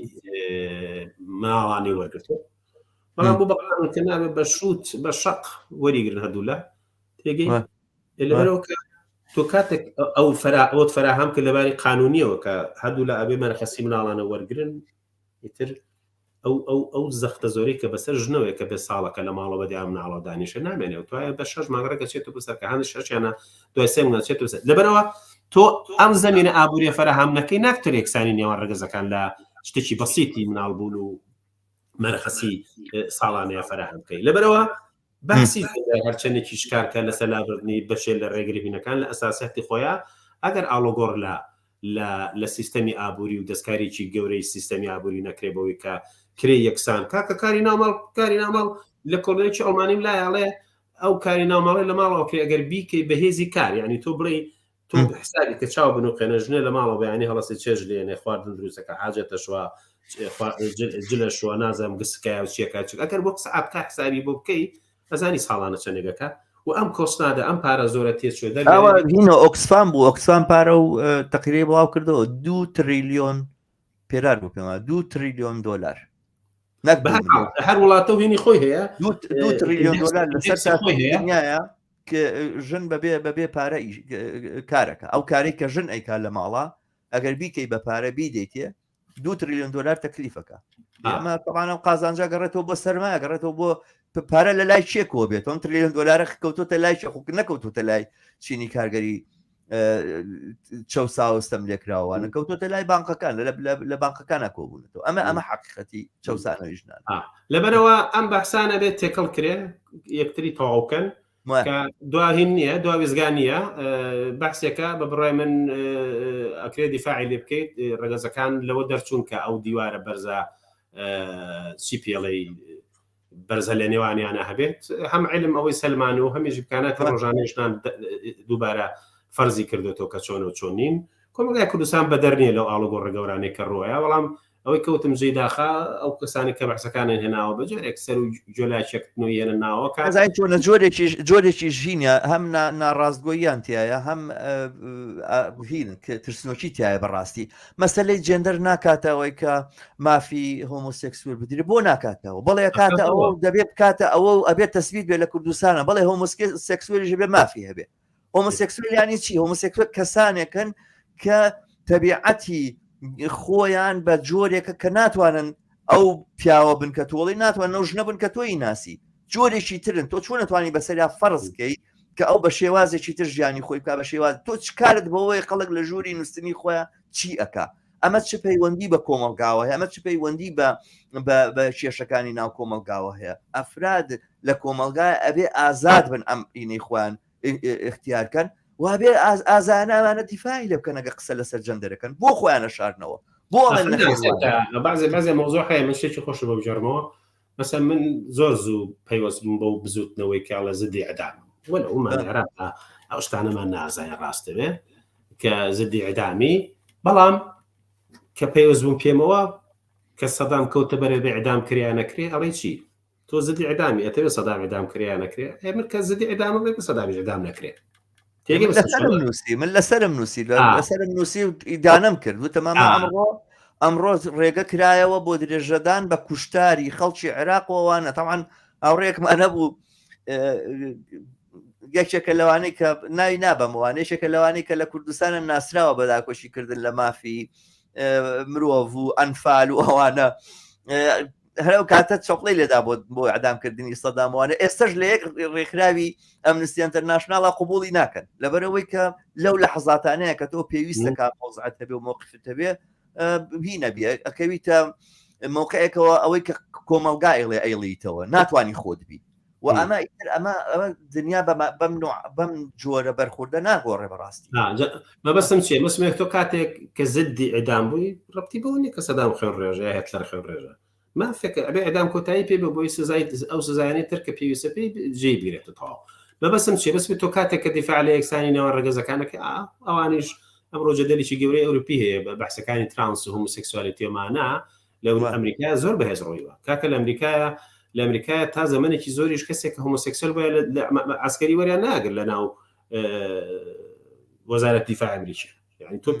مناڵانی وەرگرتووە بەڵام بۆ بەقانون کە نابێت بە شوت بە شەق وەریگرن هەردوو لە تێگەی لەبەرەوە کە تۆ کاتێک ئەوت فراهەم کرد لەباری قانونیەوە کە هەردوو لە ئەبێ مەرەخەسی مناڵانە وەرگرن ئیتر ئەو زەختە زۆرەی کە بەسەر ژنەوەی کە بێ ساڵەکە لە ماڵەوە بەدیان مناڵەوە دانیشە نامێنێ و توایە بە 6 مانگڕەکە چێتە بەسەر کە هەندێک شەشیانە دوای 3 مانگ چێتە بەسەر لەبەرەوە تۆ ئەم زەمینە ئابووریە فراهەم نەکەی ناکتەر یەکسانی نێوان ڕێگەزەکان لە شتێکی بەسیتی مناڵبوون و مەرەخەسی ساڵانەیە فراهەم بکەی لەبەرەوە باسی هەرچەندێکی شکارکە لە سەلابردنی بەشێ لە ڕێگربینەکان لە ئەساسیاتی خۆیان ئەگەر ئالۆگۆڕ لە سیستەمی ئابووری و دەستکاریی گەورەی سیستەمی ئابووری نەکرێ بەوەی کە کرێ یەکسان کاکە کاری ناوماڵ لە کۆڵێکی ئەڵمانیم لایەڵێ ئەو کاری ناوماڵی لە ماڵەوە کرێ ئەگەر بیکەی بەهێزی کار یعنی تۆ بڵێ تۆ حسابی کە چاو بنوقێنە ژنێ لە ماڵەوە بەیانی هەڵەسی چێژ لێنێ خواردن دروستەکە حاجەتە شووە جلە شووە نازەم گسکای و چیەکە ئەگەر بۆ سعات کا حسابی بۆ بکەی ئەزانی ساڵانە چەندێگەکە و ئەم کۆستنادە ئەم پارە زۆرە تێچوە هینە ئۆکسفام بوو ئۆکسفام پارە و تەقیری بڵاو کردەوە 2 تریلیۆن پێرار بوو پێما 2 تریلیۆن دۆلار هەر وڵاتە و هینی خۆی هەیە 2 تریلیۆن دۆلار لەسەر دنیاە کە ژن بەبێ پارە کارەکە ئەو کاری کە ژن ئەیکا لە ماڵە ئەگەر بیکەی بە پارە بیدەیتێ 2 تریلیۆن دلار تەکلیفەکە. ئێمە طبعاً ئەو قازانجا گەڕێتەوە بۆ سەرمایە، گەڕێتەوە بۆ پارە لە لای چێکەوە بێت. 1 تریلیۆن دلار کەوتۆتە لای چێک، نەکەوتوتە لای چینی کارگەری چەساوەستەم لێکراوانە، کەوتۆتە لای بانقەکان لە بانقەکانە کۆبوونەوە. ئەمە حقیقەتی چەسانەوەی ژنان. لەبەرەوە ئەم بەحسانە بێت تێکەڵ کرێ یەکتری تەواوکەن کە دواهین نییە، دوا وێزگان نییە. بەحسێکە بە بڕای من ئەکرێ دیفاعی لێ بکەیت ڕێگەزەکان لەوە دەرچوون کە ئەو دیوارە بەرزە چی پێڵەی بەرزە لە نێوانیانە هەبێت. هەم علم ئەوەی سەلمان و هەمیش بکانەتی ڕۆژانەیشتان دووبارە فەرزی کردوێتەوە کە چۆن و چۆن نین. کۆمەلگای کوردستان بە دەرنیە لەو ئاڵوگۆ ڕێگەورانەی کە ڕۆیە، بەڵام ئەوەی کەوتم جێی داخا ئەو کەسانی کە بەحسەکانیان هێناوە بە جۆرێک سەر و جۆلاشێکنەوەی هێنە ناوەکە چۆنە جۆرێکی ژینە، هەم ناڕاستگۆییان تایە، هەم هین ترسنۆکی تایە بەڕاستی. مەسەلەی جێندەر ناکاتەوەی کە مافی هۆمۆسێکسوێل بدرێت، بۆ ناکاتەوە، بەڵێ کاتە ئەوە دەبێت کاتە ئەوە ئەبێت تەسبیت بێت لە کوردستانە، بەڵێ هۆمۆسێکسوێلیش بێ مافی هەبێ. هۆمۆسێکسوێلیانی چی؟ هۆمۆسێکسوێل کەسانێکن کە تەبیعەتی خۆیان بە جۆرێکە کە ناتوانن ئەو پیاوە بن کە تۆڵی، ناتوانن ئەو ژنە بن کە تۆی ناسی، جۆرێکی ترن. تۆ چۆن نتوانی بەسەریا فەرزکەی کە ئەو بە شێوازێکی تر ژیانی خۆی بکە بە شێواز. تۆ چ کارت بەوەی خەڵک لە ژووری نووسنی خۆیان چی ئەکا؟ ئەمە چ پەیوەندی بە کۆمەڵگاوە هەیە؟ ئەمە چ پەیوەندی بە کێشەکانی ناو کۆمەڵگاوە هەیە؟ ئەفراد لە کۆمەڵگای ئەبێ ئازاد بن ئەم ئینەی خۆیان اختیارکەن، وابێ ئازانامانە دیفاعی لێ بکەن ئەگە قسە لەسەر جەندەرەکەن بۆ خۆیانە شاردنەوە. بۆ بەعزێ مۆزوع هەیە من شتێکی خۆش بە بژێڕمەوە. مەسەن من زۆر زوو پەیوەست بووم بەو بزوتنەوەی کاڵە زدی عدام وەلە ئەومان عێراقا ئەو شتانەمان نازانێ ڕاستەوێ کە زدی عدامی، بەڵام کە پێوەست بووم پێمەوە کە سەدام کەوتە بەرێ بێ عدام کریا نەکرێ ئەڵێ چی تۆ زدی عدامی ئەتەوێت سەدام عدام کریا نەکرێ ئێمە کە زدی عدام بێ سەدامی عدام نەکرێ. من لەسرم نووسی ئیدانم کرد و تەمامە ئەمڕۆ ڕێگە کرایەوە بۆ درێژەدان بە کوشتاری خەڵکی عێراقەوەوانە. تەمان ئەوڕێکمان هەبوو یەکێکە لەوانەی کە ناوی نابەمەوانێشێکە لەوانەی کە لە کوردستانە ناسراوە بەداکۆشی کردن لە مافی مرۆڤ و ئەنفال و ئەوانە، هەرو کاتە چۆقڵی لێدا بۆ عدامکردنی سەداموانە. ئێستش لە یەک ڕێکخراوی ئەمنستی ئینتەرناشناڵە قبوڵی ناکەن لەبەرەوەی کە لەو لە حەزاتانەیە کە تۆ پێویستە کا مۆزعەت هەبێ و مۆقفت هەبێ هی نەبێ ئەکەویتە موقعێکەوە ئەوەی کە کۆمەڵگا ئەیڵیتەوە ناتوانانی خۆت بی و ئەمە دنیا بەم جۆرە بەرخوردە ناگۆڕێ بەڕاستی. مەبەستم چیە؟ مسمێک تۆ کاتێک کە زدی عدام بووی ڕەبتی بەوە نیە کە سەدام خوێن ڕێژە یا هێتلەر خوێن ڕێژە. ما فکر ئەبێ ئەدام کۆتایی پێ بە بۆی سزای ئەو سزایانەی تر کە پێویستە پێی جێ بیرێتە تەواو. مەبەستم چیە؟ بەسمی تۆ کاتێک کە دیفاع لە یەکسانی نێوان ڕێگەزەکانەکە ئەوانیش ئەمڕۆ جەدەلێکی گەورەی ئەوروپی هەیە بە بەحسەکانی ترانس و هۆمۆسێکسوالیتیۆمانە لە ئەمریکا زۆر بەهێز ڕۆیوە. کاکە لە ئەمریکا تا زەمانێکی زۆریش کەسێک کە هۆمۆسێکسوال بە عسکەری وەریان ناگرن لە ناو وەزارەت دیفاع ئەمریکی. یعنی تۆ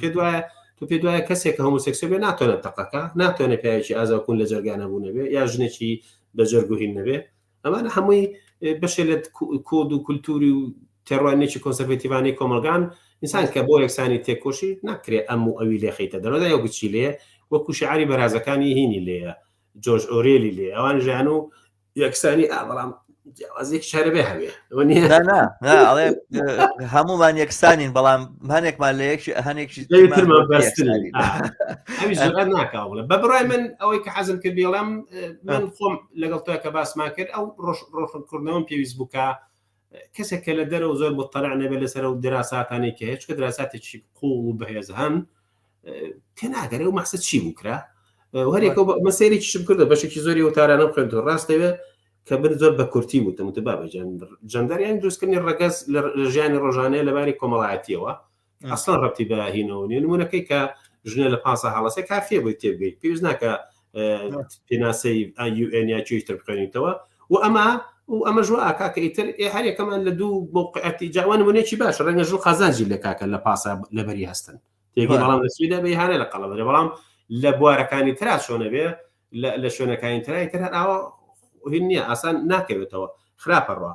پێ دوایە کەسێک کە هۆمۆسێکسوال بێ ناتوانێت تەقەکە، ناتوانێت پیاوێکی ئازاکوون لە جەرگانە بوو نەبێ یا ژنێکی بە جەرگوهین نەبێ. ئەمانە هەمووی بەشێ لە کۆد و کولتوری و تێڕوانێکی کۆنسەرڤێتیڤانەی کۆمەلگان ئینسان کە بۆ یەکسانی تێکۆشی ناکرێت ئەم و ئەوی لێ خەیتە دەرەوەدا یا گوچی لێ وەکو شعاری بەرازەکانی هینی لێە جۆرج ئۆرێلی لێ ئەوان ژیان و یەکسانی بەڵام جیاوازێکی شارە بێ هەبێ ئەڵێ هەمومان یەکسانین بەڵام هەنێکمان لە هەنێکی ناکاوڵە بە بڕای من ئەوەی کە حەزم کرد بێڵام من خۆم لەگەڵ تۆ کە باسمان کرد ئەو ڕۆژکردنەوەم پێویست بووکە کەسێک کە لە دەرەوە زۆر مطلع نەبێت لەسەر و دراساتانی کە هیچ کە دراساتێکی قوڵ و بەهێز هەن تێناگەرێ و مەقسەد چی بووکرا هەرێکە مەسەیرێکیشم کردە بەشێکی زۆری وتارانە بخوێنەوە ڕاستەوێ کە بن زۆر بە کورتی وتم بابەجان جەندەریان دروستکردنی ڕەگەز لە ژیانی ڕۆژانەیە لەباری کۆمەڵایەتیەوە ئەسڵان ڕەبتی بە هینەوە نیە نمونونەکەی کە ژنە لە پاسە هەڵەسێ کافیە بۆی تێبگەیت پێویست ناکە پێناسەی UN یا چۆیتر بخوێنیتەوە و ئەمە ژوە ئاکاکە ئیتر هەرێکەمان لە دوو موقعەتی جوان نمونێکی باش ڕەنگە ژڵ خەزانجی لە کاکە لە پاسە لەبەری هەستن تێگەی بەڵام لە سویدا بە هانە لە قەڵەبەرێ بەڵام لە بوارەکانی ترا چۆنە بێ لە شوێنەکانی ترای تر ئاوە هین نییە ئاسان ناکەوێتەوە خراپەڕوە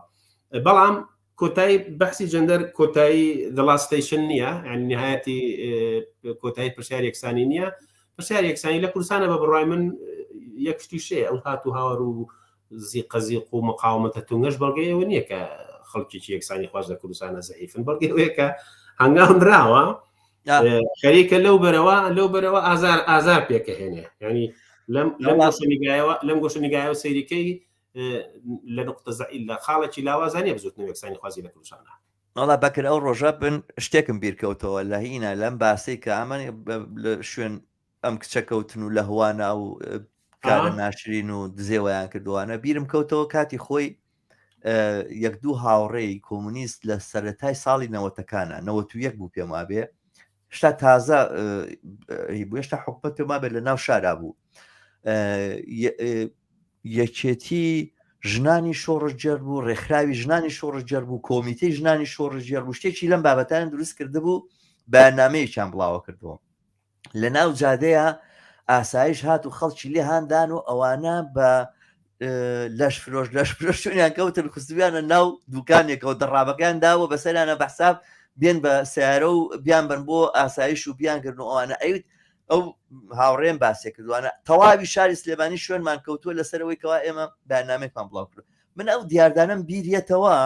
بەڵام کۆتایی بەحسی جەندەر کۆتایی دڵاستیشن نییە یعنی نهایەتی کۆتایی پرسیار یەکسانی نییە پرسیار یەکسانی لە کوردستانە بە بڕای من یەکشتی شێ ئەو هات و هاوار و زیقەزیق و مقاومەتە تونگەش بەڵگەیەوە نییە کە خەڵکیی یەکسانی خواز لە کوردستانە زەعیفن بەڵگەیەوەیە کە هەنگاونراوە خەریکە لەو بەرەوە ئازار پێکەهێنێ ینی لەم گۆشە نیگایەوە سەیریکەی لە نقطە لە خاڵێکی لاوازانێ بزوتنەوە یەکسانی خوازی لە کوردستانە وڵا بەکر ئەو ڕۆژە بن شتێکم بیرکەوتەوە لە هینە لەم باسی کە ئەمە شوێن ئەم کچەکەوتن و لە هوانە و کارە ناشرین و دزێوەیان کردوانە بیرم کەوتەوە کاتی خۆی یەک دوو هاوڕێی کۆمونیست لە سەرەتای ساڵی نەوەتەکانە 91 بوو پێم وابێ شتا تازە هێشتا حکومەت پێم وابێ لە ناو شارا بوو یەکێتی ژنانی شۆڕژگەر بوو ڕێکخراوی ژنانی شۆڕژگەر بوو کۆمیتەی ژنانی شۆڕژگەر بوو شتێکی لەم بابەتان دروست کرده بوو بەنامەیەکیان بڵاوە کردووە لە ناو جادەیە ئاسایش هات و خەڵکی لێ هاندان و ئەوانە بە لەش فرۆش شوێنیان کەوتن خوستویانە ناو دوکانێکەوە دەڕابەکان داوە بەسەرانە بەحساب بێن بە سیارە و بیان بن بۆ ئاسایش و بیانگرن و ئەوانە ئەویت ئەو هاوڕێن باسێ کردوانە تەواوی شاری سلێمانی شوێنمان کەوتووە لەسەرەوەی کەوا ئێمە بەنامێکمان بڵاو کرد من ئەو دیاردانم بیریێتەوە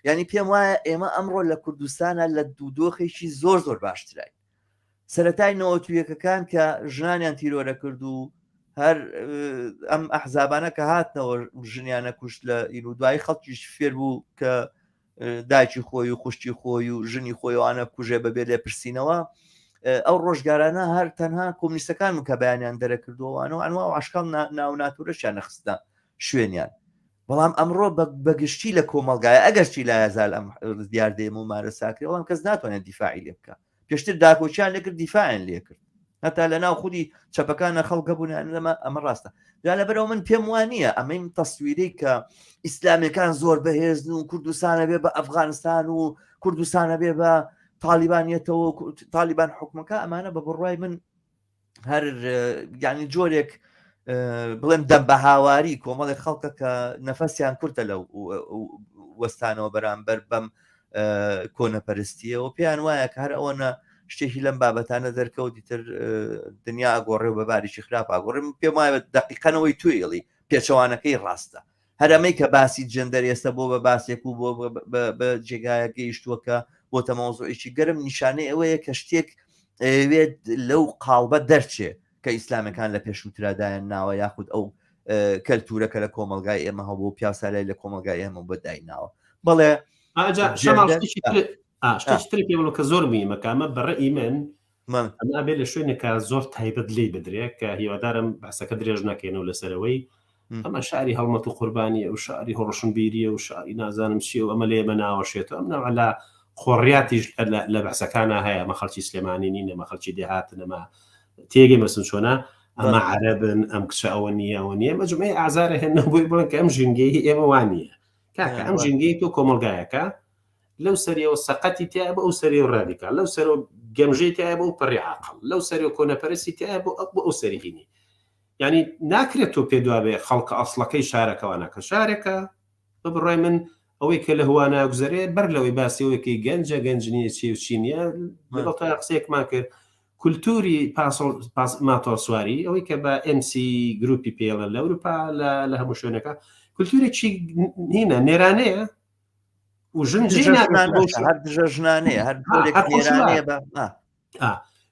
ینی پێم وایە ئێمە ئەمڕۆ لە کوردستانە لە دوودۆخێکی زۆر باشترای سەرەتای نەوەتویەکەکان کە ژنانیان تیرۆرە کرد و هەر ئەم ئەحزابانە کە هاتنەوە ژنیانە کوشت لە ئین و دوای خەڵکیش فێر بوو کە دایکی خۆی و خوشتی خۆی و ژنی خۆیوانە کوژێ بەبێ لێ پرسیینەوە ئەو ڕۆژگارانە هەر تەنها کۆمونیستەکان کە بەیانیان دەرەکردووانەوە ئەنوا و عشقال ناو ناتورەشیان نەخستە شوێنیان بەڵام ئەمڕۆ بەگشتی لە کۆمەلگایە ئەگەرچی لە یازال ئەم دیاردێم و مارە ساکری بەڵام کەس ناتوانێت دیفاعی لێ بکە پێشتر داکۆچیان لێکرد دیفاعیان لێ کرد هەتا لە ناو خودی چەپەکانە خەڵکە بوونیان ئەمە ڕاستە دا لەبەرەوە من پێم وانە ئەمەین تەسویرەی کە ئیسلامیەکان زۆر بەهێزن و کوردستانە بێ بە ئەفغانستان و کوردستانە بێ بە تالیبانیەتەوە تالیبان حکومەکە ئەمانە بە بڕای من هەر یعنی جۆرێک بڵێم دەم بە هاواری کۆمەڵێک خەڵکە کە نەفەسیان کورتە لەو وەستانەوە بەرامبەر بەم کۆنەپەرستیەوە پێیان وایە کە هەر ئەوەنە شتێکی لەم بابەتانە دەرکەوتی تر دنیا ئاگۆڕێ و بە باریشی خراپ ئاگۆڕێ پێم وایە دەقیقەنەوەی توێڵی پێچەوانەکەی ڕاستە هەرەمەی کە باسی جەندەر ئێستا بۆ بە باسێک و بۆ بە جێگایە گەیشتووەکە بۆ تەمەوزوعێکی گەرم نیشانەی ئەوەیە کە شتێک ئەوێت لەو قاڵبە دەرچێ کە ئیسلامەکان لە پێشووترادایان ناوە یاخود ئەو کەلتورەکە لە کۆمەلگای ئێمە هەبوو پیاسالای لە کۆمەلگای ئێمە بەدای ناوە بەڵێ شتێکی پێ کە زۆر میمەکەمە بەڕێی من ئەمە بێ لە شوێنێکە زۆر تایبەت لی بدرێت کە هیوادارم بەسەکە درێژ ناکەێنەوە لەسەرەوەی ئەمە شاری هەڵمەت و قوربانیە و شاری هۆڕشنبیریە و شاری نازانم چیە و ئەمە لێمە ناوەشێتەوە ئەم ناوە لە خۆڕیاتیش لە بەسەکانە هەیە مە خەڵکی سلێمانی نینە مە خەڵکی دێهاتن ئەمە تێگەی مەسن چۆنە ئەمە عەرەبن ئەم کچە ئەوە نییە ئەوە نییە مەجموعەی ئازارە هێنە بۆی بڵێن کە ئەم ژینگەی ئێمە وانە کاکە ئەم ژینگەی تۆ کۆمەلگایەکە لەو سەریەوە سەقەتی تایە بە ئەو سەری و ڕادیکال لەو سەرەوە گەمژەی تایە بە ئەو پەڕی عاقڵ لەو سەری و کۆنەپەرستی تایە بۆ ئەو سەریهینی یعنی ناکرێت تۆ پێ دوابێ خەڵکە ئەسڵەکەی شارەکەوانەکە شارێکە بە بڕای من ئەوەی کە لە هوانە گوزارێت بەر لەوەی باسیەوەیەکی گەنجە گەنجنیە چی و چینیە لەگەڵ تا قسەیەکمان کرد کولتوری ماتۆر سواری ئەوەی کە بە MC گروپی پێڵە لە ئەوروپا لە هەموو شوێنەکە کولتورێکی هینە نێرانەیە و ژنانەیە هەر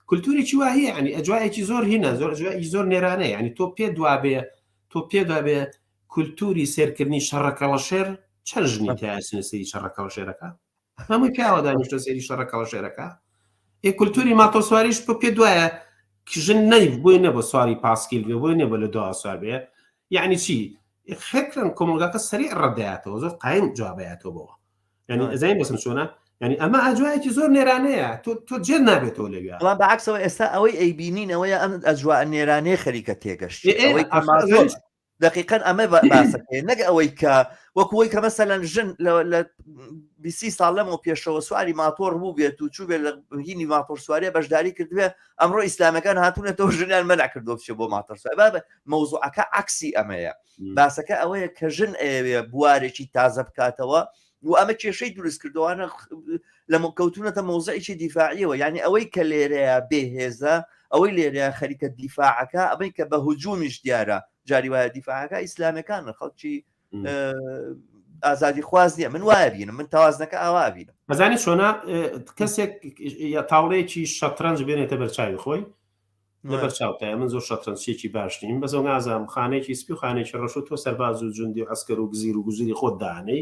کولتوری وایە ینی ئەجوایەکی زۆر هینە زۆر نێرانەیە ینی تۆ پێ دوابێ کولتوری سێرکردنی شەڕەکە لە شێر چەند ژنی تایسنە سەری شەڕەکە لە شێرەکە هەمووی پیاوە دانیشتە سەری شەڕەکە لە شێرەکە کولتوری ماتۆ سواریش بۆ پێ دوایە ژن نەیف بۆی نەبە سواری پاسکیل بێ بۆی نەبە لە دو سوار بێ یعنی چی خێکرن کۆمەلگاکە سەریع ڕەدایەتەوە زۆر قایم جوابەتەوە بەوە ینی ئەزای بەسم چۆنە ینی ئەمە ئەجوایەکی زۆر نێرانەیە تۆ جێر نابێتەوە لەگوێ بەڵام بەعکسەوە ئێستا ئەوەی ئەیبینین ئەوەیە ئەم ئەجووە نێرانەیە خەریکە تێگەشت دقیقەن ئەمە باسەکەی نەک ئەوەی کە وەکوەوەی کە مەسەلەن ژن لە 20 ساڵ لەمەوە پێشەوە سواری ماتۆر بوو بێت و چوو بێت لە هینی ماتۆر سوارێ بەشداری کردوێ ئەمڕۆ ئیسلامەکان هاتوونێتەوە ژنیان مەنع کردو بچێ بۆ ماتۆر سواری بابە مەوزوعەکە عکسی ئەمەیە باسەکە ئەوەیە کە ژن ئەوێ بوارێکی تازە بکاتەوە و ئەمە کێشەی دروست کردوانە لە کەوتونەتە مۆزەعێکی دیفاعیەوە یعنی ئەوەی کە لێرەیە بێهێزە ئەوەی لێرە خەریکە دیفاعەکە ئەمەی کە بە هجومیش دیارە جاری وایە دیفاعەکە ئیسلامەکانە خەڵکی ئازادی خواز نییە من وایە بینم من تەوازنەکە ئاوا بینم بەزانی چۆنا کەسێک تاوڵەیەکی شەترەنج بێنێتە بەرچاوی خۆی لە بەرچاوتە من زۆر شەترەنجێکی باش نیم بەزە نازام خانێکی سپی و خانێکی ڕەش و تۆ سەرباز و جوندی و عەسکەر و گزیر و گوزیری خۆت دانەی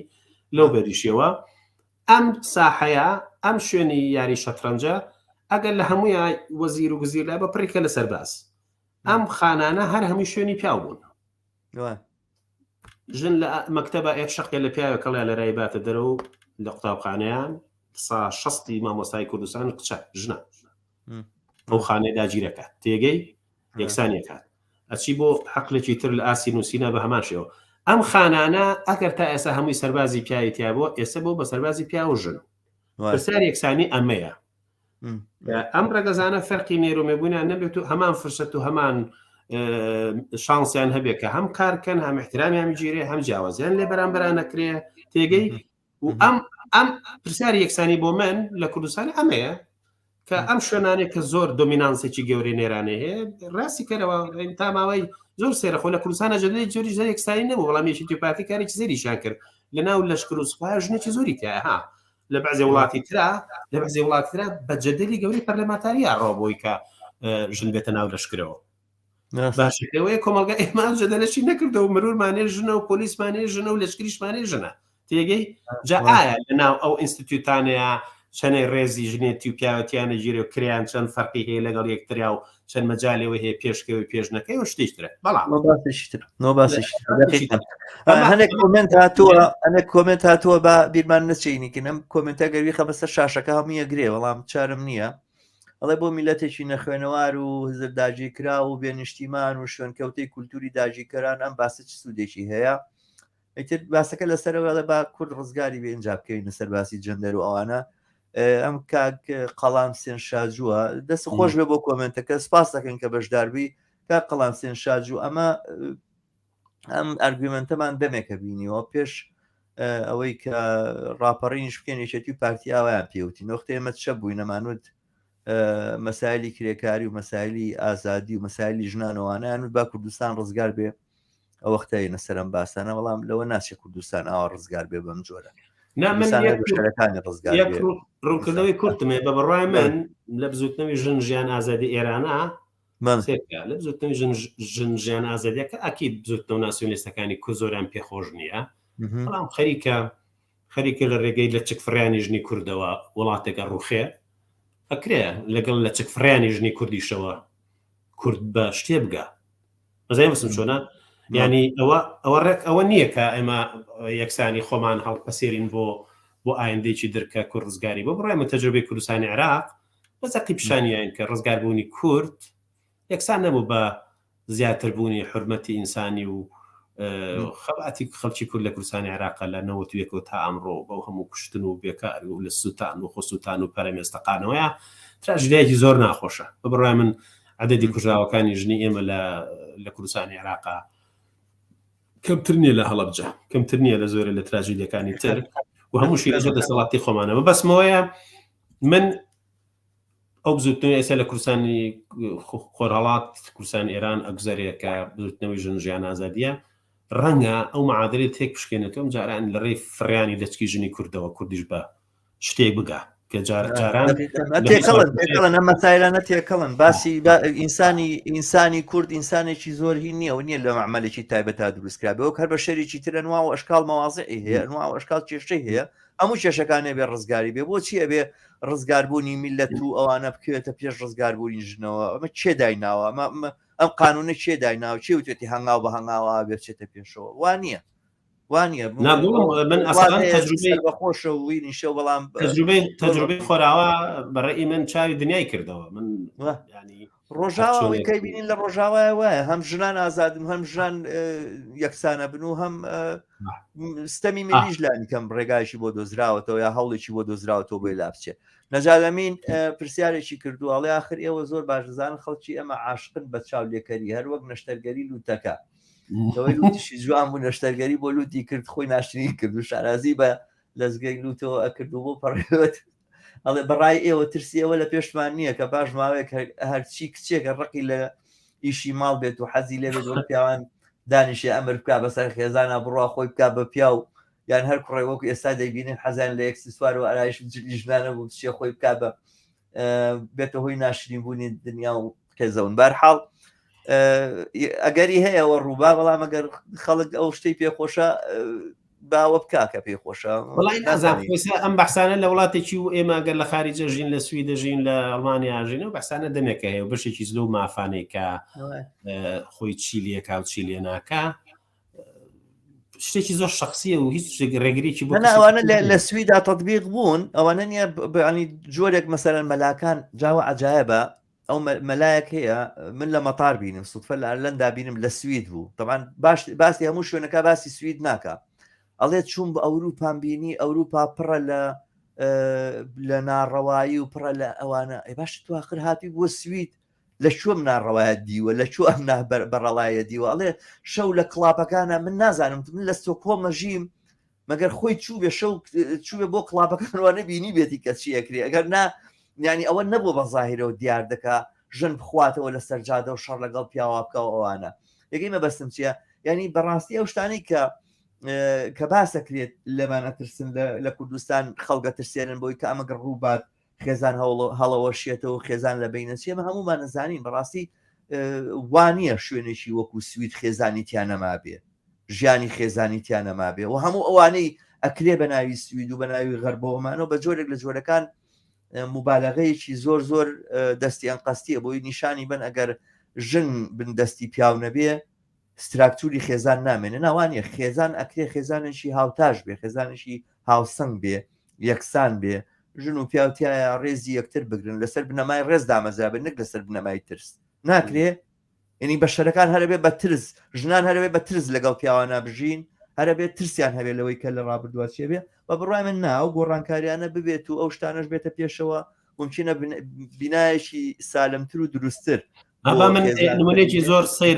لەو بەریشەوە ئەم ساحەیە ئەم شوێنی یاری شەترەنجە ئەگەر لە هەمووی وەزیر و گزیر لای بەپڕێکە لە سەرباز ئەم خانانە هەر هەمووی شوێنی پیاو بوون ژن لە مەکتەبە شەقێ لە پیاوە کەڵیا لە ڕایباتە دەرەوە لە قوتابخانەیان شەستی مامۆستای کوردستان قچە ژنە ئەو خانەی داگیرەکە تێگەی یەکسانیەکات ئەچی بۆ حەقلێکی تر لە ئاسی نووسینە بە هەمان شێوە ئەم خانانە ئەگەر تا ئێستا هەمووی سەربازی پیاوی تیا بووە ئێستا بۆ بە سەربازی پیا و ژن پرسیار یەکسانی ئەمەیە ئەم ڕێگەزانە فەرقی نێرومێبوونیان نەبێت و هەمان فرسەت و هەمان شانسیان هەبێت کە هەم کارکەن هەم احترامیان میگیرێ هەم جیاوازیان لێ بەرامبەران نەکرێ تێگەی و ئەم پرسیار یەکسانی بۆ من لە کوردستانی ئەمەیە کە ئەم شوێنانێک کە زۆر دۆمینانسێکی گەورەی نێرانێ هەیە ڕاستی کەرەوە تا ماوەی زۆر سێرەخۆ لە کوردستانە جدی جۆری زۆر یەکسانی نەبوو بەڵامیەکی توپاتی کارێکی زێریشان کرد لەناو لەشکر و سوپای ژنێکی زۆری تایە ها لە بەعزێ وڵاتی ترا لە بەعزێ وڵاتی ترا بە جەدەلی گەورەی پەرلەمانتاریە ڕۆبۆی کە ژن بێتە ناو لەشکرەوە باشەوەی کۆمەلگا ئێمان جەدەلەشی نەکردەوە مرورمانێ ژنە و پۆلیسمانێ ژنە و لەشکریشمانێ ژنە تێگەی جا ئایا لەناو ئەو ئینستیتوتانەیە چەندێ ڕێزی ژنێتی و پیاوەتیانە گیرێ و کریان چەند فەرقی هەیە لەگەڵ یەکتریا و چەند مەجالەوە هەیە پێشکەوەی پێشنەکەی و شتیشترە بەڵام هەنێک کۆمنت هاتووە بە بیرمان نەچینیکن ئەم کۆمنتە گەوی خە بەسەر شاشەکە هەموویە گرێ بەڵام چارم نییە ئەڵێ بۆ میلەتێکی نەخوێنەوار و هزر داگیرکرا و بێنیشتیمان و شوێنکەوتەی کولتوری داگیرکەران ئەم باسە چ سوودێکی هەیە ئیتر باسەکە لەسەرەوە با کورد ڕزگاری بێ ئەنجا بکەین لەسەر باسی جەندەر و ئەوانە ئەم کاک قەڵام سێن شاجووە دەست خۆش بێ بۆ کۆمنتەکە سپاس دەکەن کە بەشداربی کا قەڵام سێن شاجوو ئەمە ئەم ئەرگومنتەمان دەمێکە بینیەوە پێش ئەوەی کە ڕاپەڕینش بکەین یەکێتی و پارتی ئاوایان پێوتی نۆختە ئێمە چە بووی نەمانوت مەسایلی کرێکاری و مەسایلی ئازادی و مەسایلی ژنانەوانیان با کوردستان ڕزگار بێ ئەو وەختەیە نەسەرم باسانە بەڵام لەوە ناچێت کوردستان ئاوا ڕزگار بێ بەم جۆرە ڕوونکردنەوەی کورتمێ بە بڕای من لە بزوتنەوەی ژن ژیان ئازادی ئێرانە لە بزوتنەوەی ژن ژیان ئازادیەکە ئاکید بزوتنەوە ناسیۆنیستەکانی کورد زۆریان پێخۆش نییە بەڵام خەریکە لە ڕێگەی لە چکفڕیانی ژنی کوردەوە وڵاتێکە ڕوخێ ئەکرێ لەگەڵ لە چکفڕیانی ژنی کوردیشەوە کورد بە شتێ بگە بەزای بسم چۆنە ینی ئەوە نییە کە ئێمە یەکسانی خۆمان هەڵپەسێرین بۆ ئایندێکی درکە کورد ڕزگاری بۆ بڕای من تەجربەی کوردستانی عێراق بەزەقی پیشانیان کە ڕزگاربوونی کورد یەکسان نەبوو بە زیاتربوونی حرمەتی ئینسانی و خەباتی خەڵکی کورد لە کوردستانی عێراق لە 91 تا ئەمڕۆ بەو هەموو کوشتن و بێکار و لە سوتان و خۆسووتان و پەرەمێستەقانەوەیە تراژدیایەکی زۆر ناخۆشە بە بڕای من عدەدی کوژراوەکانی ژنی ئێمە لە کوردستانی عێراقا کەمتر نییە لە هەڵەبجە کەمتر نییە لە زۆرە لە تراژیدیەکانی تر و هەمووشی لە زۆر دەسەڵاتی خۆمانەوە بەسمەوەیە من ئەو بزوتنەوەی ئێستا لە کوردستانی خۆرهەڵات کوردستانی ئێران ئەگوزارێکە بزوتنەوەی ژن ژیان ئازادیە ڕەنگە ئەو معادلێت تێک پشکێنێتەوە جاران لە ڕێی فڕیانی دەچکی ژنی کوردەوە کوردیش بە شتێک بگە کە جاران ئەم مەسایلانە تێکەڵن باسی ئینسانی کورد ئینسانێکی زۆر هی نییە و نییە لە معمەلێکی تایبەت تا دروستکرابەوە هەر بە شەریکی ترە نوا و ئەشکال مەوازعی هەیە نوا و ئەشکال کێشەی هەیە هەموو کێشەکانێ بێ ڕزگاری بێ بۆچی ئەبێ ڕزگاربوونی میلەت و ئەوانە بکوێتە پێش ڕزگاربوونی ژنەوە ئەمە چێ دایناوە ئەم قانونە چێ دایناوە چی وتێتی هەنگاو بە هەنگاوە بێچێتە پێشەوە وانە من ئەسڵان تەجروبەی بەخۆشە وینی شەو بەڵام تەجروبەی خۆراوە بەڕێی من چاوی دنیای کردەوە من ڕۆژاوی کەی بینین لە ڕۆژاوایە وایە هەم ژنان ئازادن هەم ژنان یەکسانە بن و هەم ستەمی ملیش لانی کەم ڕێگایشی بۆ دۆزراوەتەوە یا هەوڵێکی بۆ دۆزراوەتەوە بۆی لابچێ نەجادەمین پرسیارێکی کردووەڵێ آخر ئێوە زۆر باشزان خەڵکی ئەمە عاشقن بە چاولێکەری هەر وەک نەشتەرگەری لوتەکە ئەوەی لوتیشی جوان بوو نەشتەرگەری بۆ لوتی کرد خۆی ناشرین کرد و شارازی بە لەزگەی لوتەوە ئەکرد و بۆ پەڕێت ئەڵێ بەڕای ئێوە ترسیەوە لە پێشمان نییە کە باش ماوەیەک هەرچی کچێکە ڕقی لە ئیشی ماڵ بێت و حەزی لێ بێت وەک پیاوان دانیشێ ئەمر بکا بەسەر خێزانە بڕوا خۆی بکا بە پیا و یان هەر کوڕێ وەکو ئێستا دەبینین حەزان لە ئەکسسوار و ئارایش ژنانە بوو چێ خۆی بکا بە بێتە هۆی ناشرین بوونی دنیا و خێزەون بەرحاڵ ئەگەری هەیەەوە ڕووبا بەڵام ئەگەر خەڵک ئەو شتەی پێخۆشە باوە بکا کە پێخۆشە وڵی نازان ئەم بەحسانە لە وڵاتێکی و ئێماگەر لە خارجە ژین لە سوی دەژین لە ئەڵمانیا ژینە و بەحسانە دەمێکە هەیە و بەشێکی زلو مافانەی کە خۆی چیلیەکە و چیلێ ناکە شتێکی زۆر شخصیە و هیچ ڕێگریکی بۆ ئەوانە لە سویدا تطبیق بوون ئەوانە نیە بەنی جۆرێک مەسەرەن مەلاکان جاوە عجایبە ئەو مەلایەک هەیە من لە مەتار بینم سوتفە لە ئەرلەندا بینم لە سوید بوو طبعاً باسی هەموو شوێنەکە باسی سوید ناکە ئەڵێت چوون بە ئەوروپان بینی ئەوروپا پڕە لە ناڕەوایی و پڕە لە ئەوانە باش تواخر هاتی بووە سوید لە چۆم ناڕەوایە دیوە لە چۆ ئەم بەڕەڵایە دیوە ئەڵێ شەو لە کڵاپەکانە من نازانم من لە ستۆکۆڵمە ژیم مەگەر خۆی چوو بێ شەو چوو بێ بۆ کڵاپەکانوانە بینی بێتی کە چیەکری ئەگەر نا ینی ئەوە نەبوو بە ظاهرەوە دیار دەکا ژن بخواتەوە لە سەرجادە و شەڕ لەگەڵ پیاوا بکەوە ئەوانە یەکەی مەبەستم چییە ینی بەڕاستی ئەو شتانی کە باسەکرێت لەمانە ترسن لە کوردستان خەڵگە ترسێنن بۆی کە ئەمەگە ڕووبات خێزان هەڵەوە شێتەوە خێزان لە بینە چێمە هەمومان نەزانین بەڕاستی وانە شوێنێکی وەکو سوید خێزانی تیانەما بێ ژیانی خێزانی تیانەما بێ و هەموو ئەوانەی ئەکرێ بە ناوی سوید و بە ناوی غەربەوەمانەوە بە جۆرێک لە جۆرەکان مبالغەیەکی زۆر زۆر دەستیان قەستیە بۆی نیشانی بن ئەگەر ژن بن دەستی پیاو نەبێ ستراکتوری خێزان نامێنە ناوانە خێزان ئەکرێ خێزانێکی هاوتاش بێ خێزانێکی هاوسنگ بێ یەکسان بێ ژن و پیاوتیایە ڕێزی یەکتر بگرن لەسەر بنەمای ڕێز دامەزرابن نەک لەسەر بنەمای ترس ناکرێ ینی بەشەرەکان هەرەبێ بە ترس ژنان هەرەبێ بە ترس لەگەڵ پیاوانە بژین هەرەبێت ترسیان هەبێت لەوەی کە لە ڕابردووە چێ بێ بە بڕای من ناو گۆڕانکاریانە ببێت و ئەو شتانەش بێتە پێشەوە ممکنە بینایەکی سالمتر و دروستتر من نمونێکی زۆر سیر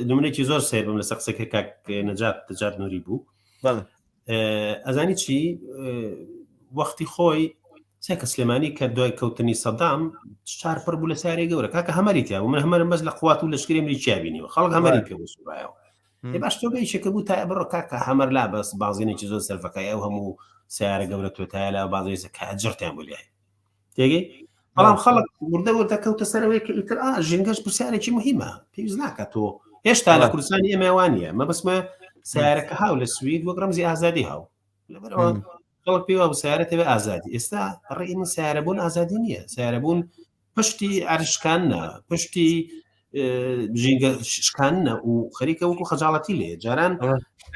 نمونێکی زۆر سیر بم لەسەر قسەکە کاک نەجات تجار نووری بوو ئەزانی چی وەختی خۆی سێکە سلێمانی کە دوای کەوتنی سەدام چار پڕ بوو لە سارێ گەورە کاکە هەمەریتیا و من هەمەرم بەس لە قوات و لەشکری ئەمریکا بینیوە خەڵک هەمەری پێ وسوڕایەوە باش تۆ بەیشێکە بوو تا بڕۆ کاکە هەمەر لا بەس بازینێکی زۆر سەرفەکەی ئەو هەموو سیارە گەورە تۆتایە لە بازێسە کە جرتیان بۆ لای تێگەی بەڵام خەڵک وردە کەوتە سەرەوەی کە ئیتر ژینگەش پرسیارێکی مهمە پێویست ناکات تۆ هێشتا لە کوردستانی ئێمەوانە مەبەسمە سیارەکە هاو لە سوید وەک ڕەمزی ئازادی هاو لەبەرەوە خەڵک پێوە بە سیارەتە بە ئازادی ئێستا ڕێی من سیارە بوون ئازادی نییە سیارە بوون پشتی عەرشکانە پشتی ژینگە شکانە و خەریکە وەکو خەجاڵەتی لێ جاران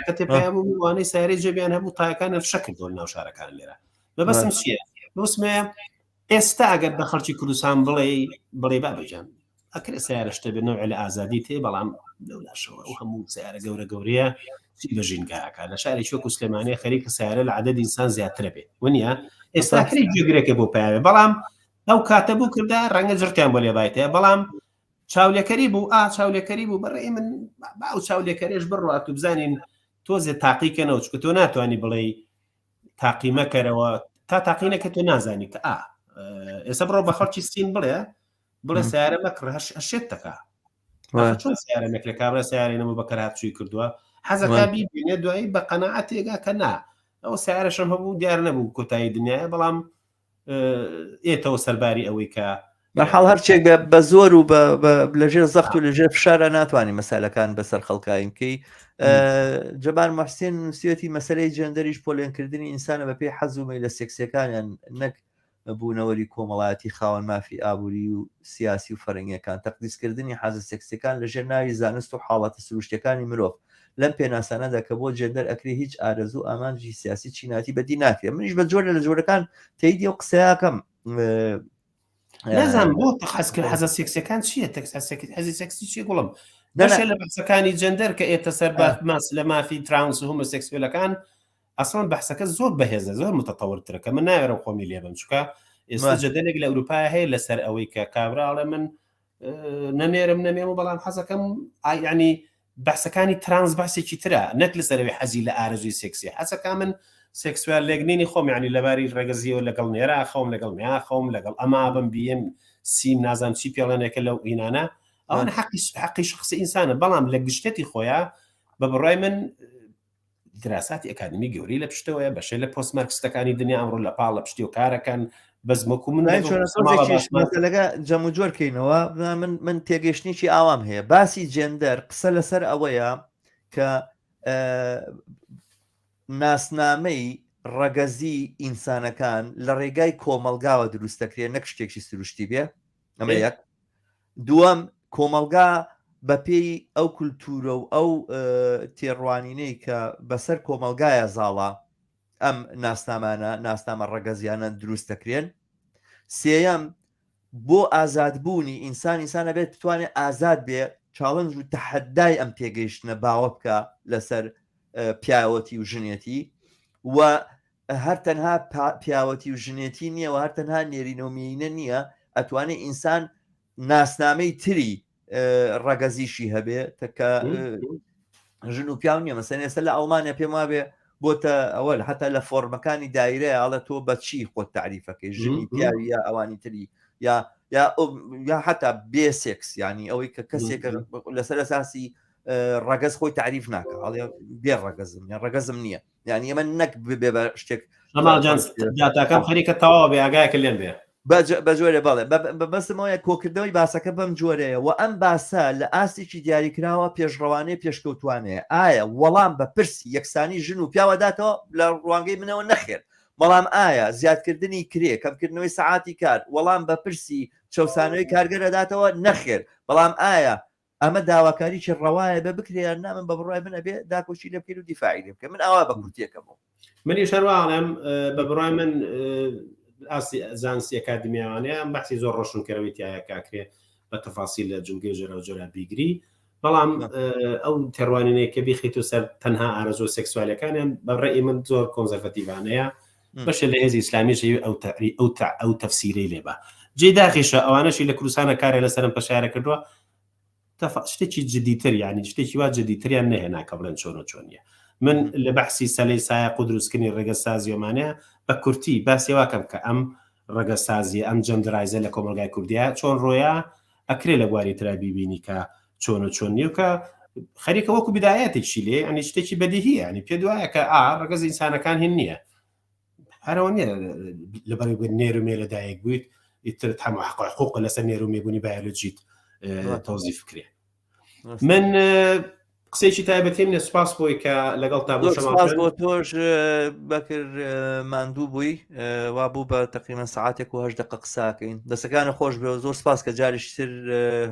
کە تێپیانوانەی سیارەی جێبیان هەبوو تایەکانە شەکل دۆ ناو شارەکان لێرە بەبەستم چییە بەسمە ئێستا ئەگەر بە خەڵکی کوردستان بڵێ بابەجان ئەکرێ سیارەشتە بێ نەوعی لە ئازادی تێ بەڵام لەولاشەوە ئەو هەموو سیارە گەورە گەورەیە چی بە ژینگاکە لە شارێکی وەکو سلێمانیە خەریکە سیارە لە عەدەدی ئینسان زیاترە بێت وەنیە ئێستا خەریک گوێگرێکە بۆ پیاوێ بەڵام ئەو کاتە بوو کردا ڕەنگە جرتیان بۆ لێبایتەیە بەڵام چاولێکەری بوو چاولێکەری بوو بەڕێی من باو چاولێکەرێش بڕات و بزانین تۆزێ تاقیکەنەوە چکە تۆ ناتوانانی بڵێ تاقی مەکەرەوە تا تاقینەکە تۆ نازانی کە ئێستا بڕۆ بە خەڵکی سین بڵێ سیارە مەکڕ هەشێت تەکە چۆن سیارە مەکرێ کابرا سیارەی نەبوو بەکەر هاتچووی کردووە حەزەکە بیبینێ دوایی بە قەناعەت تێگا کە نا ئەوە سیارەشم هەبوو دیار نەبوو کۆتایی دنیاە بەڵام ئێتەوە سەرباری ئەوەی کە بەحاڵ هەرچێک بە زۆر و لەژێر زەخت و لەژێر فشارە ناتوانانی مەسالەکان بەسەر خەڵکایمکەی جەبار مەحسین نووسێتی مەسەلەی جەندەریش پۆلێنکردنی ئینسانە بە پێی حەزومەی لە سێکسیەکانیان نەک بوونەوەری کۆمەڵایەتی خاوەن مافی ئابووری و سیاسی و فەرەنگیەکان تەقدیسکردنی حەزە سێکسیەکان لەژێر ناوی زانست و حاڵەتە سروشتەکانی مرۆڤ لەم پێناسانەدا کە بۆ جەندەر ئەکرێ هیچ ئارەزوو ئامانجی سیاسی چیناتی بەدی ناکرێت منیش بە جۆرە لە جۆرەکان تێیدی و قسەیەکەم نازان بۆ حەزکرد حەزە سێکسیەکان چییە حەزی سێکسی چیە گوڵم بەشێ لە بەحسەکانی جەندەر کە ئێتە سەر ماس لە مافی ترانس و هۆمۆسێکسوێلەکان ئەسڵەن بەحسەکە زۆر بەهێزە زۆر متەتەورترەکە من ناوێرم خۆمی لێ بم چووکە ئێستا جەدەلێک لە ئەوروپا هەیە لەسەر ئەوەی کە کابراڵە من نەمێرم نەمێم و بەڵام حەزەکەم ینی بەحسەکانی ترانس باسێکی ترە نەک لەسەرەوەی حەزی لە ئارەزوی سێکسی حەسەکە من سێکسوال لێگنینی خۆم ینی لەباری ڕێگەزیەوە لەگەڵ نێرا خۆم لەگەڵ میا خۆم لەگەڵ ئەما بم بیەم سیم نازان چی پێڵێنێکە لەو ئینانە ئەوان حەقی شخصی ئینسانە بەڵام لە گشتەتی خۆیان بە بڕای من دراساتی ئەکادمی گەوری لە پشتەوەیە بەشێ لە پۆستمارکستەکانی دنیا ئەمڕۆ لە پاڵ لە پشتی و کارەکەن بەزمەکو من لەگە جەموجۆرکەینەوە من تێگەشتنیی ئاوام هەیە باسی جێندەر قسە لەسەر ئەوەیە کە ناسنامەی ڕەگەزی ئینسانەکان لە ڕێگای کۆمەلگاوە دروستەکرێت نەک شتێکی سروشتی بێ ئەمە یەک دووەم کۆمەلگا بە پێی ئەو کولتورە و ئەو تێڕوانینەی کە بەسەر کۆمەلگایە زاڵە ئەم ناسنامە ڕەگەزیانە دروست دەکرێن سێەم بۆ ئازادبوونی ئینسانە بێت بتوانێت ئازاد بێ چاڵنج و تەحەدای ئەم تێگەیشتنە باوە بکە لەسەر پیاوەتی و ژنێتی و هەر تەنها پیاوەتی و ژنێتی نییە و هەر تەنها نێرینەومینە نییە ئەتوانێت ئینسان ناسنامەی تری ڕەگەزیشی هەبێ تەکە ژن و پیاو نییە مەسەن ئێستا لە ئەڵمانیا پێم وابێ بۆتە ئەوە حتا لە فۆرمەکانی دایرەیە ئەڵە تۆ بەچی خۆت تعریفەکەی ژنی پیاوی یا ئەوانی تری یا حتا بێسێکس ینی ئەوەی کە کەسێکە لەسەر ئەساسی ڕەگەز خۆی تعریف ناکە هەڵێ بێ ڕەگەزم یا ڕەگەزم نییە یعنی ئەمە نەک بێ بە شتێک ئەماجانتاکەم خەریکە تەواو بێ ئاگایەکە لێن بێ بە جۆرە بەڵێ بەستمەوەیە کۆکردنەوەی باسەکە بەم جۆرەیە و ئەم باسە لە ئاستێکی دیاریکراوە پێشڕەوانەیە پێشکەوتوانەیە ئایا وەڵام بە پرسی یەکسانی ژن و پیاوەداتەوە لە ڕوانگەی منەوە نەخێر بەڵام ئایا زیادکردنی کرێ کەمکردنەوەی سەعاتی کار وەڵام بە پرسی چەسانەوەی کارگەرەداتەوە نەخێر بەڵام ئایا ئەمە داواکاریی ڕەوایە بە بکرێن نامن بە بڕای منە بێ داکۆچی لە بکەیر و دیفاعی لێ بکە من ئەوە بە کورتیەکەمەوە منی شەروانم بە بڕای من ئاسی زانستی ئەکادمیانەیە ئەم بەحسی زۆر ڕۆشنکەرەوەی تایە کاکرێ بە تەفاسیل لە جونگەی ژێرە و جۆرە بیگری بەڵام ئەو تێڕوانینەیە کە بیخیت و سەر تەنها ئارەزۆ سێکسوالەکانیان بەڕێی من زۆر کۆنزەرڤەتیڤانەیە بەشە لە هێزی ئیسلامیش ئەو تەفسیرەی لێبە جێ داخیشە ئەوانەشی لە کوردستانە کارێ لەسەرم پەشارە کردووە شتێکی جدیتر ینی شتێکی وا جدیتریان نەهێنا کە بڵێن چۆنیە من لە بەحسی سەلەی سایق و دروستکردنی ڕێگەسازیۆمانەیە بە کورتی باسیێواکەم کە ئەم ڕێگەسازی ئەم جەندرایزە لە کۆمەلگای کوردیا چۆن ڕۆیە ئەکرێ لە بواری ترا بیبینی کە چۆن نیە کە خەریکە وەکو بدایەتێکی لێ ئەنی شتێکی بەدیهی ینی پێ دوایە کە ڕێگەز ئینسانەکان هین نییە هەرەوە نیە لەبەر نێرومێ لەدایک بوویت ئیتر هەموو حقوق لەسەر نێرومێبوونی بایۆلۆجیت تەوزیف کرێ من قسێکی تایبەتیم نە سوپاس بۆی کە لەگەڵ تا بۆ تۆش بەکرد ماندوو بووی وا بوو بە تقریبا ساعاتێک و 8 دقیقە قساکەین دەستەکانە خۆش بێ زۆر سپاس کە جاریش تر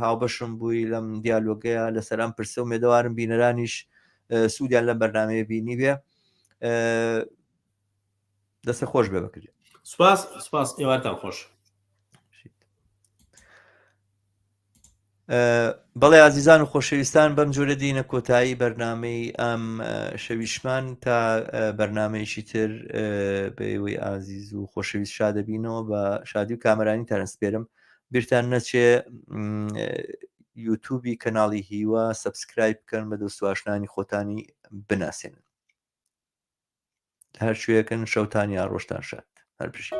هاوبەشم بووی لەم دیالۆگەیە لەسەر ئەم پرسە و مێدەوارم بینەرانیش سوودیان لە بەرنامەیە بینی بێ دەستە خۆش بێ بەکرد سپاس ئێوارتان خۆش بەڵێ عزیزان و خۆشەویستان بەم جۆرە دینە کۆتایی بەرنامەی ئەم شەویشمان تا بەرنامەیەکی تر بەوەی ئازیز و خۆشەویست شادەبینەوە بە شادی و کامەرانی تەرنسپێرم بیرتان نەچێ یوتیوبی کەناڵی هیوە سەبسکرایب بکەن بە دەستواشنانی خۆتانی بناسێنن هەر شوێکن شەوتانی ڕۆژتان شاد هەر پشی